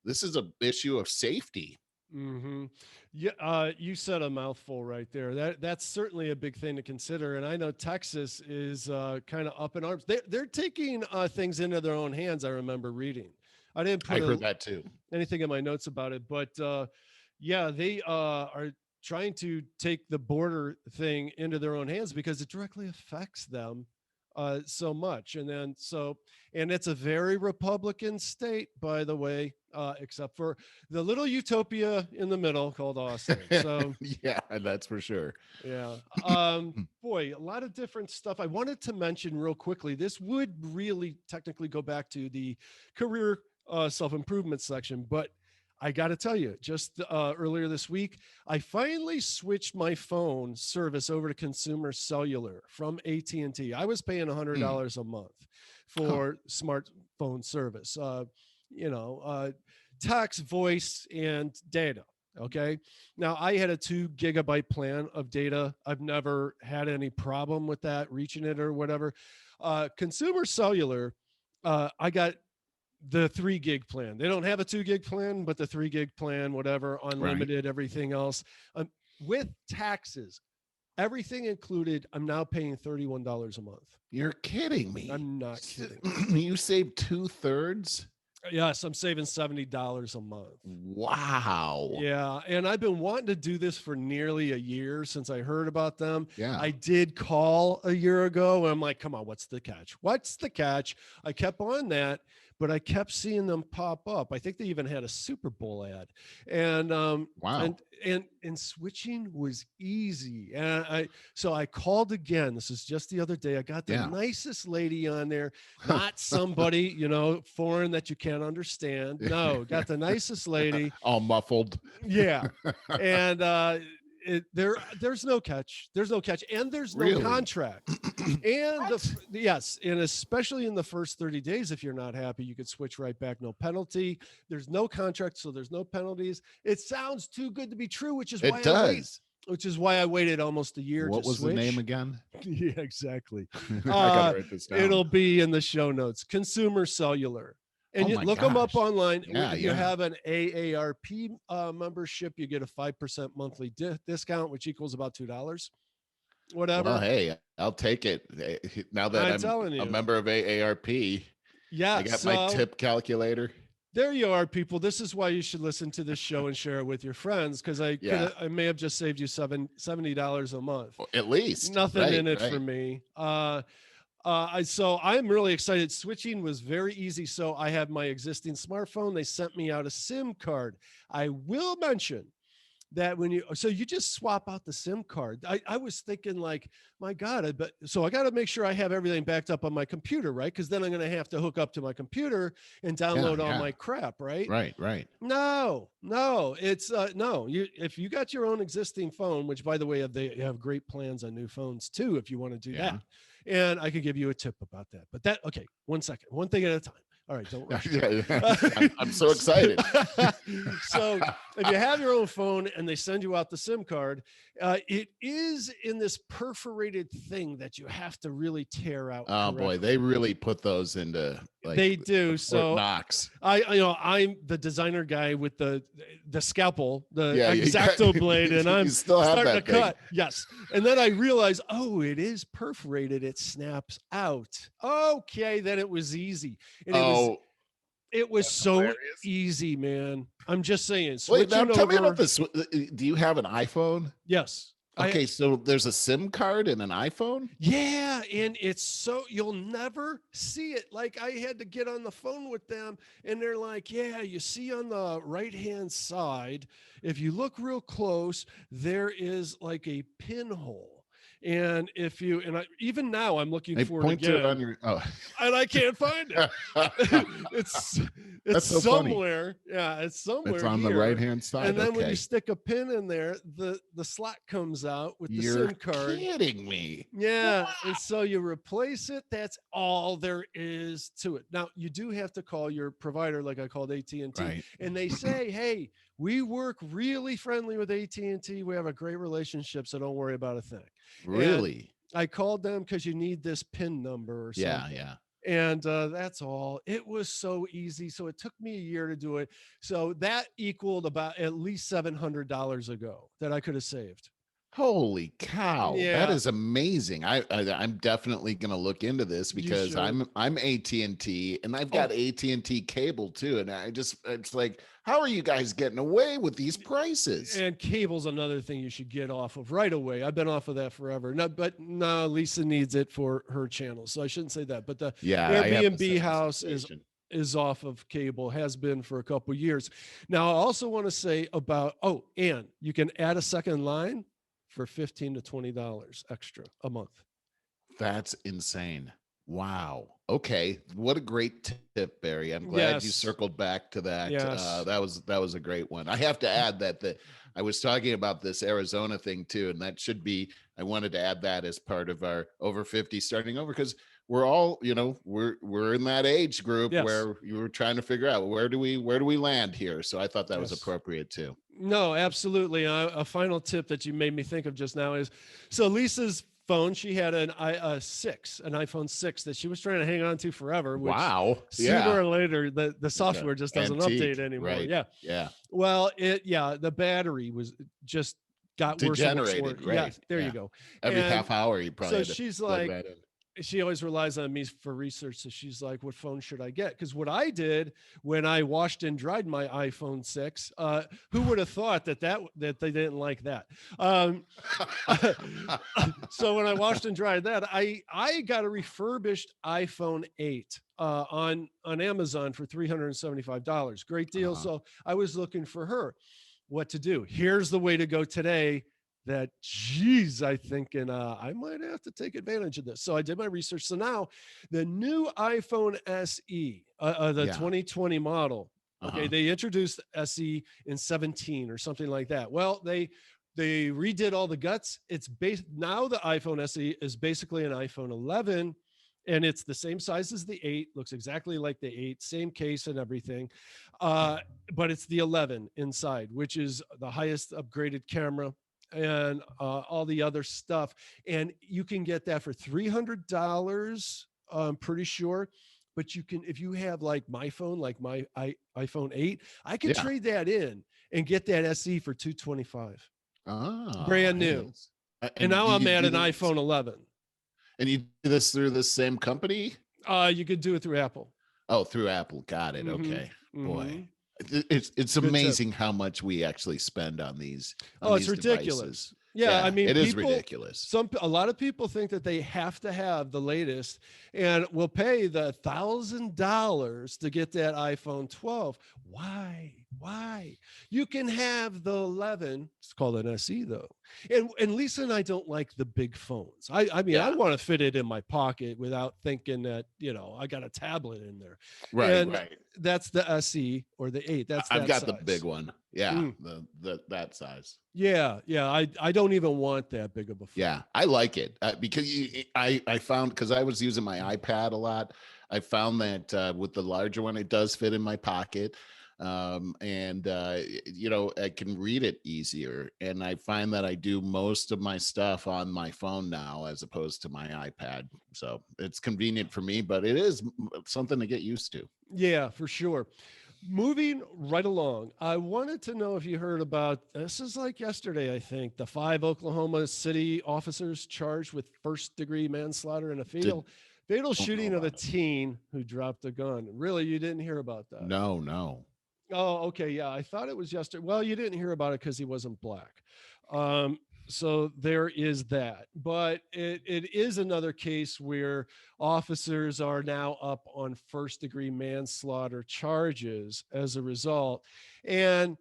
This is an issue of safety. Mm-hmm. Yeah, you said a mouthful right there. That's certainly a big thing to consider. And I know Texas is kind of up in arms. They're taking things into their own hands. I remember reading. I heard that too. Anything in my notes about it, but they are trying to take the border thing into their own hands because it directly affects them so much. And it's a very Republican state, by the way, except for the little utopia in the middle called Austin. So yeah, that's for sure. yeah. Boy, a lot of different stuff. I wanted to mention real quickly. This would really technically go back to the career self-improvement section, but I got to tell you, just earlier this week, I finally switched my phone service over to consumer cellular from AT&T. I was paying $100 a month for smartphone service, text, voice, and data. Okay. Now I had a 2 GB plan of data. I've never had any problem with that, reaching it or whatever. Consumer cellular, I got the 3 gig plan. They don't have a 2 gig plan, but the 3 gig plan, whatever, unlimited, everything else. With taxes, everything included, I'm now paying $31 a month. You're kidding me. I'm not kidding. You saved 2/3? Yes, I'm saving $70 a month. Wow. Yeah, and I've been wanting to do this for nearly a year since I heard about them. Yeah. I did call a year ago, and I'm like, come on, what's the catch? What's the catch? I kept on that, but I kept seeing them pop up. I think they even had a Super Bowl ad. And wow. And switching was easy. And so I called again. This is just the other day. I got the nicest lady on there, not somebody, foreign that you can't understand. No, got the nicest lady. All muffled. Yeah. And there's no catch. There's no catch. And there's no contract. And yes. And especially in the first 30 days, if you're not happy, you could switch right back. No penalty. There's no contract. So there's no penalties. It sounds too good to be true, which is why I waited almost a year. What was switch. The name again? Yeah, exactly. I gotta write this down. It'll be in the show notes. Consumer Cellular. And you look them up online. Yeah, you have an AARP membership, you get a 5% monthly discount, which equals about $2. Whatever. Well, hey, I'll take it. Now that I'm a member of AARP, yeah, I got my tip calculator. There you are, people. This is why you should listen to this show and share it with your friends, because I may have just saved you $70 a month. Well, at least. Nothing in it for me. So I'm really excited. Switching was very easy. So I have my existing smartphone. They sent me out a SIM card. I will mention that you just swap out the SIM card. I was thinking like, my God, so I got to make sure I have everything backed up on my computer, right? Because then I'm going to have to hook up to my computer and download all my crap, right? Right. No, it's no. If you got your own existing phone, which by the way, they have great plans on new phones too, if you want to do that. And I could give you a tip about that. But okay, 1 second, one thing at a time. All right, don't rush. I'm so excited. So if you have your own phone and they send you out the SIM card, it is in this perforated thing that you have to really tear out. Oh boy, they really put those into they do. So Knox. I'm the designer guy with the scalpel, the X-Acto blade, and I'm starting to cut. Yes, and then I realized, it is perforated. It snaps out. Okay, then it was easy. And it was so hilarious. Easy, man. I'm just saying. Wait, now tell me about this. Do you have an iPhone? Yes. Okay, so there's a SIM card in an iPhone? Yeah, and you'll never see it. Like I had to get on the phone with them, and they're like, yeah, you see on the right-hand side, if you look real close, there is like a pinhole. And even now I'm looking for it again, on your, and I can't find it. it's so somewhere. Funny. Yeah, it's somewhere. It's on the right-hand side. And then when you stick a pin in there, the slot comes out with the SIM card. You're kidding me. Yeah, and so you replace it. That's all there is to it. Now you do have to call your provider, like I called AT&T, and they say, "Hey, we work really friendly with AT&T. We have a great relationship, so don't worry about a thing." Really? And I called them because you need this PIN number or something. Yeah. And that's all. It was so easy. So it took me a year to do it. So that equaled about at least $700 ago that I could have saved. Holy cow. That Yeah, is amazing. I'm definitely going to look into this you because should. I'm AT&T and I've got Oh, AT&T cable too. And it's like, how are you guys getting away with these prices? and cable's another thing you should get off of right away. I've been off of that forever. No, but no, Lisa needs it for her channel, so I shouldn't say that. But the Yeah, I have the Airbnb same house situation. is off of cable, has been for a couple years. Now, I also want to say about and you can add a second line for $15 to $20 extra a month. That's insane. Wow. Okay. What a great tip, Barry. I'm glad you Yes, circled back to that. yes. That was a great one. I have to add that I was talking about this Arizona thing too, and that should be. I wanted to add that as part of our over 50 starting over because we're all, we're in that age group Yes, where you were trying to figure out where do we land here. So I thought that was yes. appropriate too. No, absolutely. A final tip that you made me think of just now is so Lisa's phone, she had an iPhone 6 that she was trying to hang on to forever, which Wow. sooner Yeah. or later the It's a software just doesn't update antique, anymore. right? Yeah. Yeah. Well, the battery was just got worse and worse and worse. Degenerated, Yeah, right? there you Yeah. go. Every And half hour, you probably so had to she's plug like, that in. she always relies on me for research. So she's like, what phone should I get? Because what I did when I washed and dried my iPhone 6, who would have thought that they didn't like that? So when I washed and dried that, I got a refurbished iPhone 8 on Amazon for $375. Great deal. Uh-huh. So I was looking for her what to do. Here's the way to go today. That geez, I think, and I might have to take advantage of this. So I did my research. So now, the new iPhone SE, the Yeah. 2020 model. Okay, Uh-huh. they introduced SE in 17 or something like that. Well, they redid all the guts. It's based now. The iPhone SE is basically an iPhone 11, and it's the same size as the 8. Looks exactly like the 8, same case and everything. Uh, but it's the 11 inside, which is the highest upgraded camera and all the other stuff. And you can get that for $300. I'm pretty sure. But you can, if you have like my phone, like my iPhone 8, I can Yeah. trade that in and get that SE for 225, Oh, brand hey, new. that's And and now do I'm you at do an this iPhone 11. and you do this through the same company? You could do it through Apple. Oh, through Apple. Got it. Mm-hmm. Okay. Boy. Mm-hmm. It's Good tip. amazing how much we actually spend on Oh, it's these devices. ridiculous. Yeah, I Yeah, mean, it is people, ridiculous. a lot of people think that they have to have the latest, and will pay the $1,000 to get that iPhone 12. Why? Why? You can have the 11. It's called an SE though, and Lisa and I don't like the big phones. I mean, I Yeah. want to fit it in my pocket without thinking that I got a tablet in there, Right, and right. that's the SE or the 8. That's I've that got the big size. one. Yeah, Mm. the that size. Yeah, yeah. I don't even want that big of a phone. Yeah, I like it because I found because I was using my iPad a lot. I found that with the larger one, it does fit in my pocket, and I can read it easier. And I find that I do most of my stuff on my phone now as opposed to my iPad. So it's convenient for me, but it is something to get used to. Yeah, for sure. Moving right along, I wanted to know if you heard about this is like yesterday, I think, the 5 Oklahoma City officers charged with first-degree manslaughter in a Did fatal don't know shooting of a about it. teen who dropped a gun. Really, you didn't hear about that? No, no. Oh, okay. Yeah, I thought it was yesterday. Well, you didn't hear about it because he wasn't black. Um, so there is that. But it is another case where officers are now up on first degree manslaughter charges as a result. And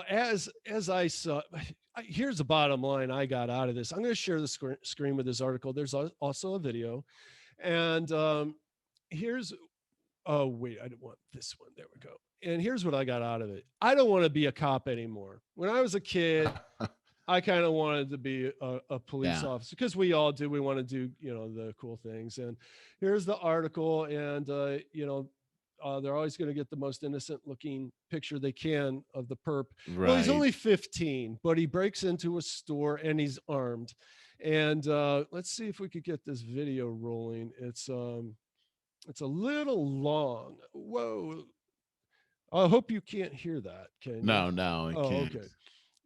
as I saw, here's the bottom line I got out of this. I'm going to share the screen with this article. There's also a video, and here's oh, wait, I didn't want this one. There we go. And here's what I got out of it. I don't want to be a cop anymore. When I was a kid, I kind of wanted to be a police Yeah. officer because we all do. We want to do, the cool things. And here's the article. And, they're always going to get the most innocent looking picture they can of the perp. Well, he's Right. only 15, but he breaks into a store and he's armed. And let's see if we could get this video rolling. It's a little long. Whoa. I hope you can't hear that. Can you? No, no, I Oh, can't. okay.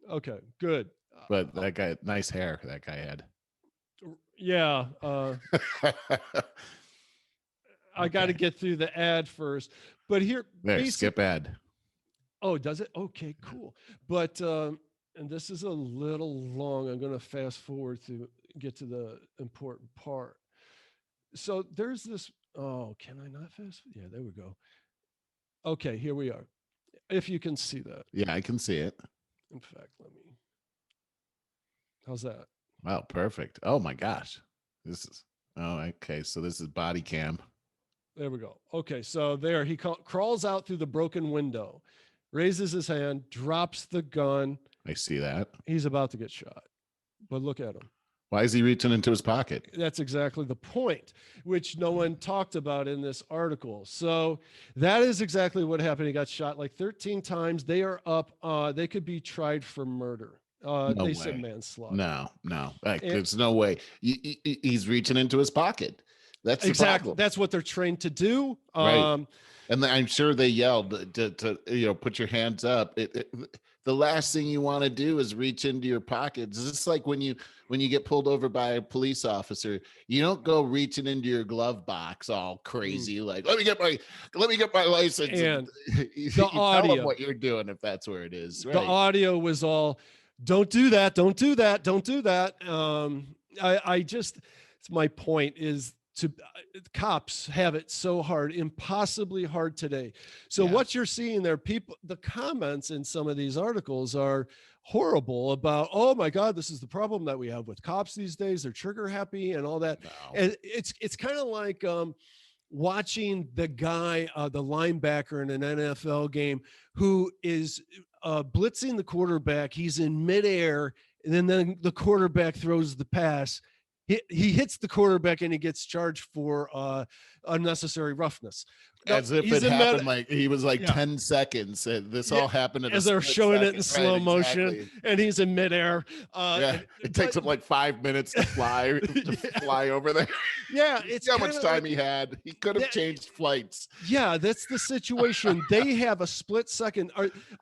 Okay, good. But that guy, nice hair that guy had. Yeah. I got to get through the ad first. But here, there, skip ad. Oh, does it? Okay, cool. But and this is a little long. I'm going to fast forward to get to the important part. So there's this. Oh, can I not fast? Yeah, there we go. Okay, here we are. If you can see that. Yeah, I can see it. In fact, let me. How's that? Wow, perfect. Oh my gosh. This is. Oh, okay. So this is body cam. There we go. Okay, so there he crawls out through the broken window, raises his hand, drops the gun. I see that. He's about to get shot. But look at him. Why is he reaching into his pocket? That's exactly the point, which no one talked about in this article. So that is exactly what happened. He got shot like 13 times. They are up. They could be tried for murder. They said manslaughter. No. There's no way. He's reaching into his pocket. That's exactly. That's what they're trained to do. Right. And I'm sure they yelled to put your hands up. The last thing you want to do is reach into your pockets. It's just like when you get pulled over by a police officer, you don't go reaching into your glove box all crazy, like let me get my license. And you audio, tell them what you're doing if that's where it is. Right. The audio was all, don't do that, don't do that, don't do that. It's my point is to cops have it so hard, impossibly hard today. So what you're seeing there, the comments in some of these articles are horrible about, oh my God, this is the problem that we have with cops these days. They're trigger happy and all that. No. And it's kind of like watching the guy, the linebacker in an NFL game who is blitzing the quarterback. He's in midair, and then the quarterback throws the pass. He hits the quarterback and he gets charged for unnecessary roughness. As if it happened like he was like 10 seconds. This all happened as they're showing it in slow motion, and he's in midair. It takes him like 5 minutes to fly fly over there. Yeah, it's how much time he had. He could have changed flights. Yeah, that's the situation. They have a split second.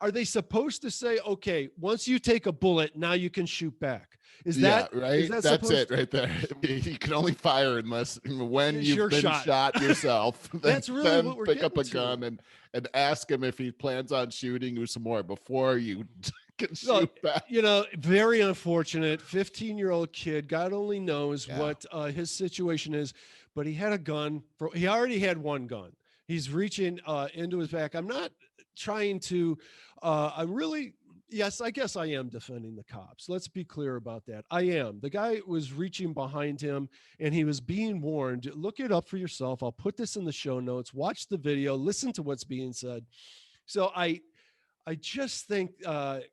Are they supposed to say, okay, once you take a bullet, now you can shoot back? Is that right? That's it right there. You can only fire when you've been shot yourself. That's really what we're pick up a gun and ask him if he plans on shooting you some more before you can shoot back. Very unfortunate. 15-year-old kid. God only knows what his situation is, but he had a gun. He already had one gun. He's reaching into his back. I'm not trying to. Yes, I guess I am defending the cops. Let's be clear about that. I am. The guy was reaching behind him and he was being warned. Look it up for yourself. I'll put this in the show notes. Watch the video. Listen to what's being said. So I just think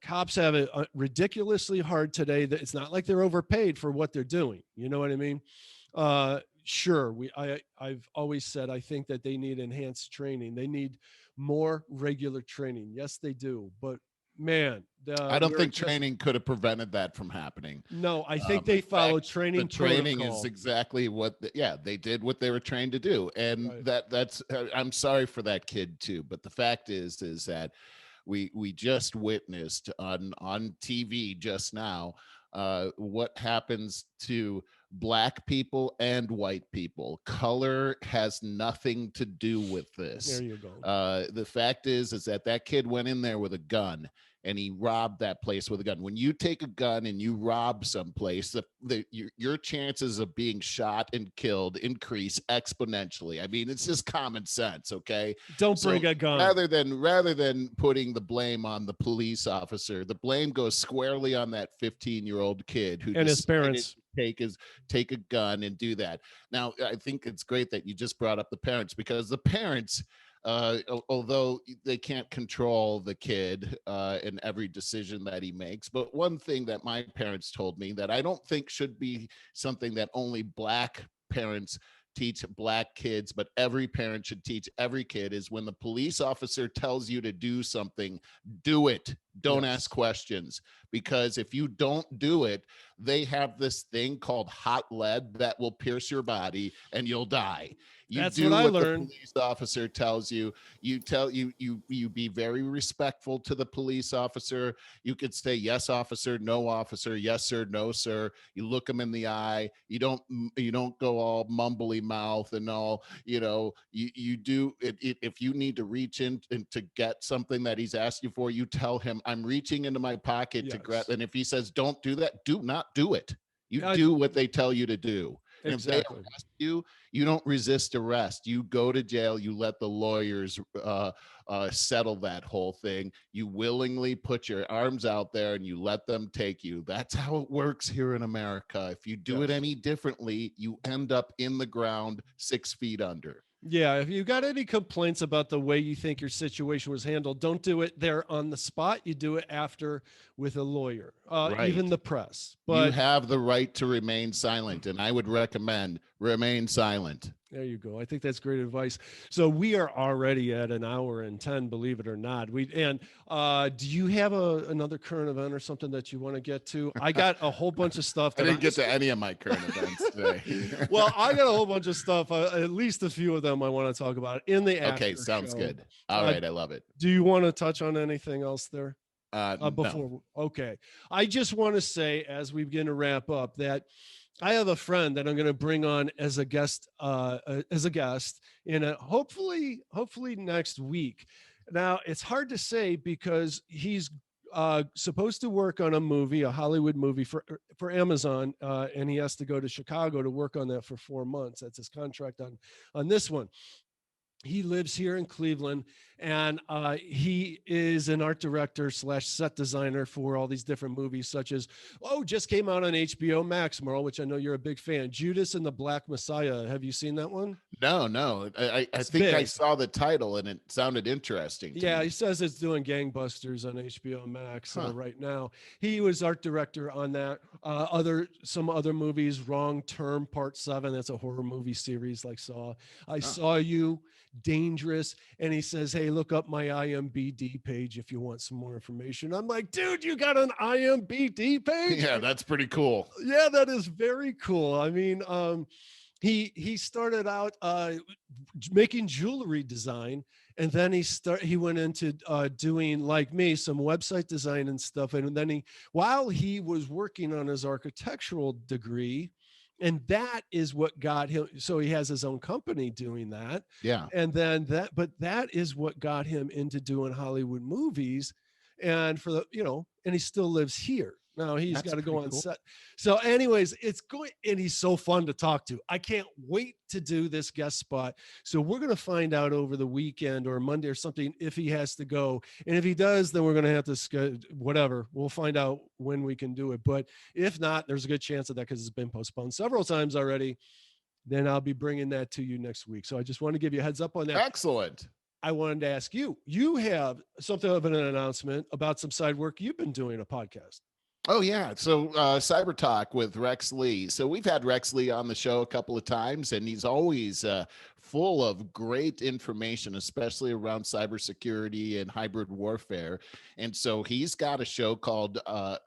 cops have it ridiculously hard today. That it's not like they're overpaid for what they're doing. You know what I mean? Sure. I've always said I think that they need enhanced training. They need more regular training. Yes, they do. But man, I don't think training could have prevented that from happening. No, I think they followed training. The training is exactly what they did what they were trained to do. And that's I'm sorry for that kid too. But the fact is that we just witnessed on TV just now what happens to Black people and white people. Color has nothing to do with this. There you go. The fact is that kid went in there with a gun and he robbed that place with a gun. When you take a gun and you rob someplace, your chances of being shot and killed increase exponentially. I mean, it's just common sense, okay? Don't bring a gun. Rather than putting the blame on the police officer, the blame goes squarely on that 15-year-old kid who and his parents take a gun and do that. Now, I think it's great that you just brought up the parents, because the parents, although they can't control the kid in every decision that he makes, but one thing that my parents told me that I don't think should be something that only Black parents teach Black kids, but every parent should teach every kid, is when the police officer tells you to do something, do it. Don't ask questions, because if you don't do it, they have this thing called hot lead that will pierce your body and you'll die. You That's do what I what the learned. police officer tells you. You be very respectful to the police officer. You could say yes officer, no officer, yes sir, no sir. You look them in the eye. You don't go all mumbly mouth and all, you do it. If you need to reach in and to get something that he's asked you for, you tell him, I'm reaching into my pocket to grab. And if he says don't do that, do not do it. You do what they tell you to do. And if they Exactly. arrest you, you don't resist arrest. You go to jail. You let the lawyers settle that whole thing. You willingly put your arms out there and you let them take you. That's how it works here in America. If you do it any differently, you end up in the ground 6 feet under. Yeah, if you got any complaints about the way you think your situation was handled, don't do it there on the spot. You do it after with a lawyer, even the press. But you have the right to remain silent, and I would recommend remain silent. There you go. I think that's great advice. So we are already at an hour and 10, believe it or not. Do you have another current event or something that you want to get to? I got a whole bunch of stuff. I didn't get to any of my current events today. Well, I got a whole bunch of stuff. At least a few of them I want to talk about in the after Okay, sounds show. good. All right, I love it. Do you want to touch on anything else there? Before? No. Okay. I just want to say, as we begin to wrap up, that I have a friend that I'm going to bring on as a guest, in hopefully next week. Now it's hard to say because he's supposed to work on a Hollywood movie for Amazon, and he has to go to Chicago to work on that for 4 months. That's his contract on this one. He lives here in Cleveland, and he is an art director / set designer for all these different movies, such as, just came out on HBO Max, Merle, which I know you're a big fan. Judas and the Black Messiah. Have you seen that one? No. I think big. I saw the title and it sounded interesting. Yeah, he says it's doing gangbusters on HBO Max right now. He was art director on that. Some other movies, Wrong Turn Part 7. That's a horror movie series like Saw. I Saw You, Dangerous. And he says, hey, look up my IMBD page if you want some more information. I'm like, dude, you got an IMBD page? Yeah, that's pretty cool. Yeah, that is very cool. I mean, he started out making jewelry design, and then he went into doing, like me, some website design and stuff. And then while he was working on his architectural degree, and that is what got him. So he has his own company doing that. Yeah. And then that is what got him into doing Hollywood movies. And and he still lives here. Now he's got to go on set. So anyways, it's going, and he's so fun to talk to. I can't wait to do this guest spot. So we're going to find out over the weekend or Monday or something if he has to go. And if he does, then we're going to have to schedule whatever. We'll find out when we can do it. But if not, there's a good chance of that because it's been postponed several times already. Then I'll be bringing that to you next week. So I just want to give you a heads up on that. Excellent. I wanted to ask you, you have something of an announcement about some side work you've been doing, a podcast. Oh, yeah. So Cyber Talk with Rex Lee. So we've had Rex Lee on the show a couple of times, and he's always full of great information, especially around cybersecurity and hybrid warfare. And so he's got a show called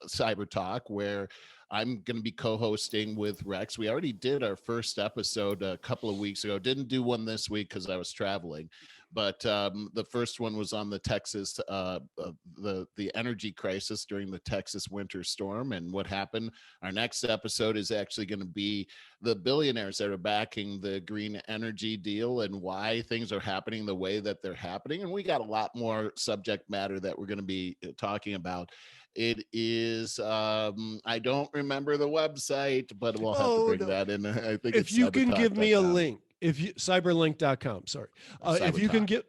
Cyber Talk where I'm going to be co-hosting with Rex. We already did our first episode a couple of weeks ago. Didn't do one this week because I was traveling. But the first one was on the Texas, the energy crisis during the Texas winter storm and what happened. Our next episode is actually going to be the billionaires that are backing the green energy deal and why things are happening the way that they're happening. And we got a lot more subject matter that we're going to be talking about. It is, I don't remember the website, but we'll have to bring that in. I think if you can give me a link. If you cyberlink.com, sorry. If you can get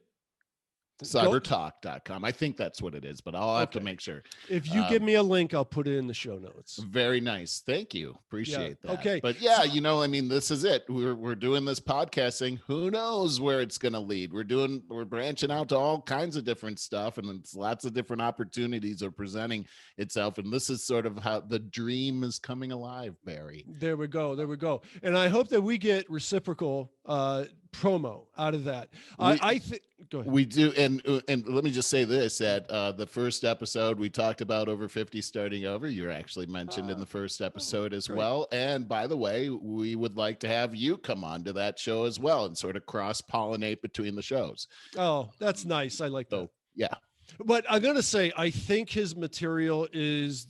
cybertalk.com. I think that's what it is, but I'll have to make sure. If you give me a link, I'll put it in the show notes. Very nice. Thank you. Appreciate that. Okay. But yeah, this is it. We're doing this podcasting. Who knows where it's going to lead? We're branching out to all kinds of different stuff, and it's lots of different opportunities are presenting itself. And this is sort of how the dream is coming alive, Barry. There we go. And I hope that we get reciprocal promo out of that. I think. Go ahead. We do, and let me just say this: that the first episode we talked about over 50 starting over. You're actually mentioned in the first episode as well. And by the way, we would like to have you come on to that show as well and sort of cross pollinate between the shows. Oh, that's nice. I like that. Yeah. But I'm gonna say I think his material is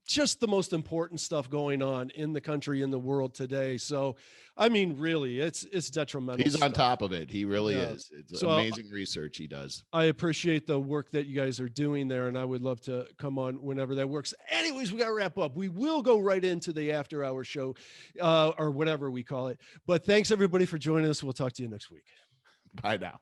just the most important stuff going on in the country, in the world today. So, I mean, really, it's detrimental. He's on top of it. He really is. It's amazing research he does. I appreciate the work that you guys are doing there, and I would love to come on whenever that works. Anyways, we got to wrap up. We will go right into the after hour show, or whatever we call it. But thanks everybody for joining us. We'll talk to you next week. Bye now.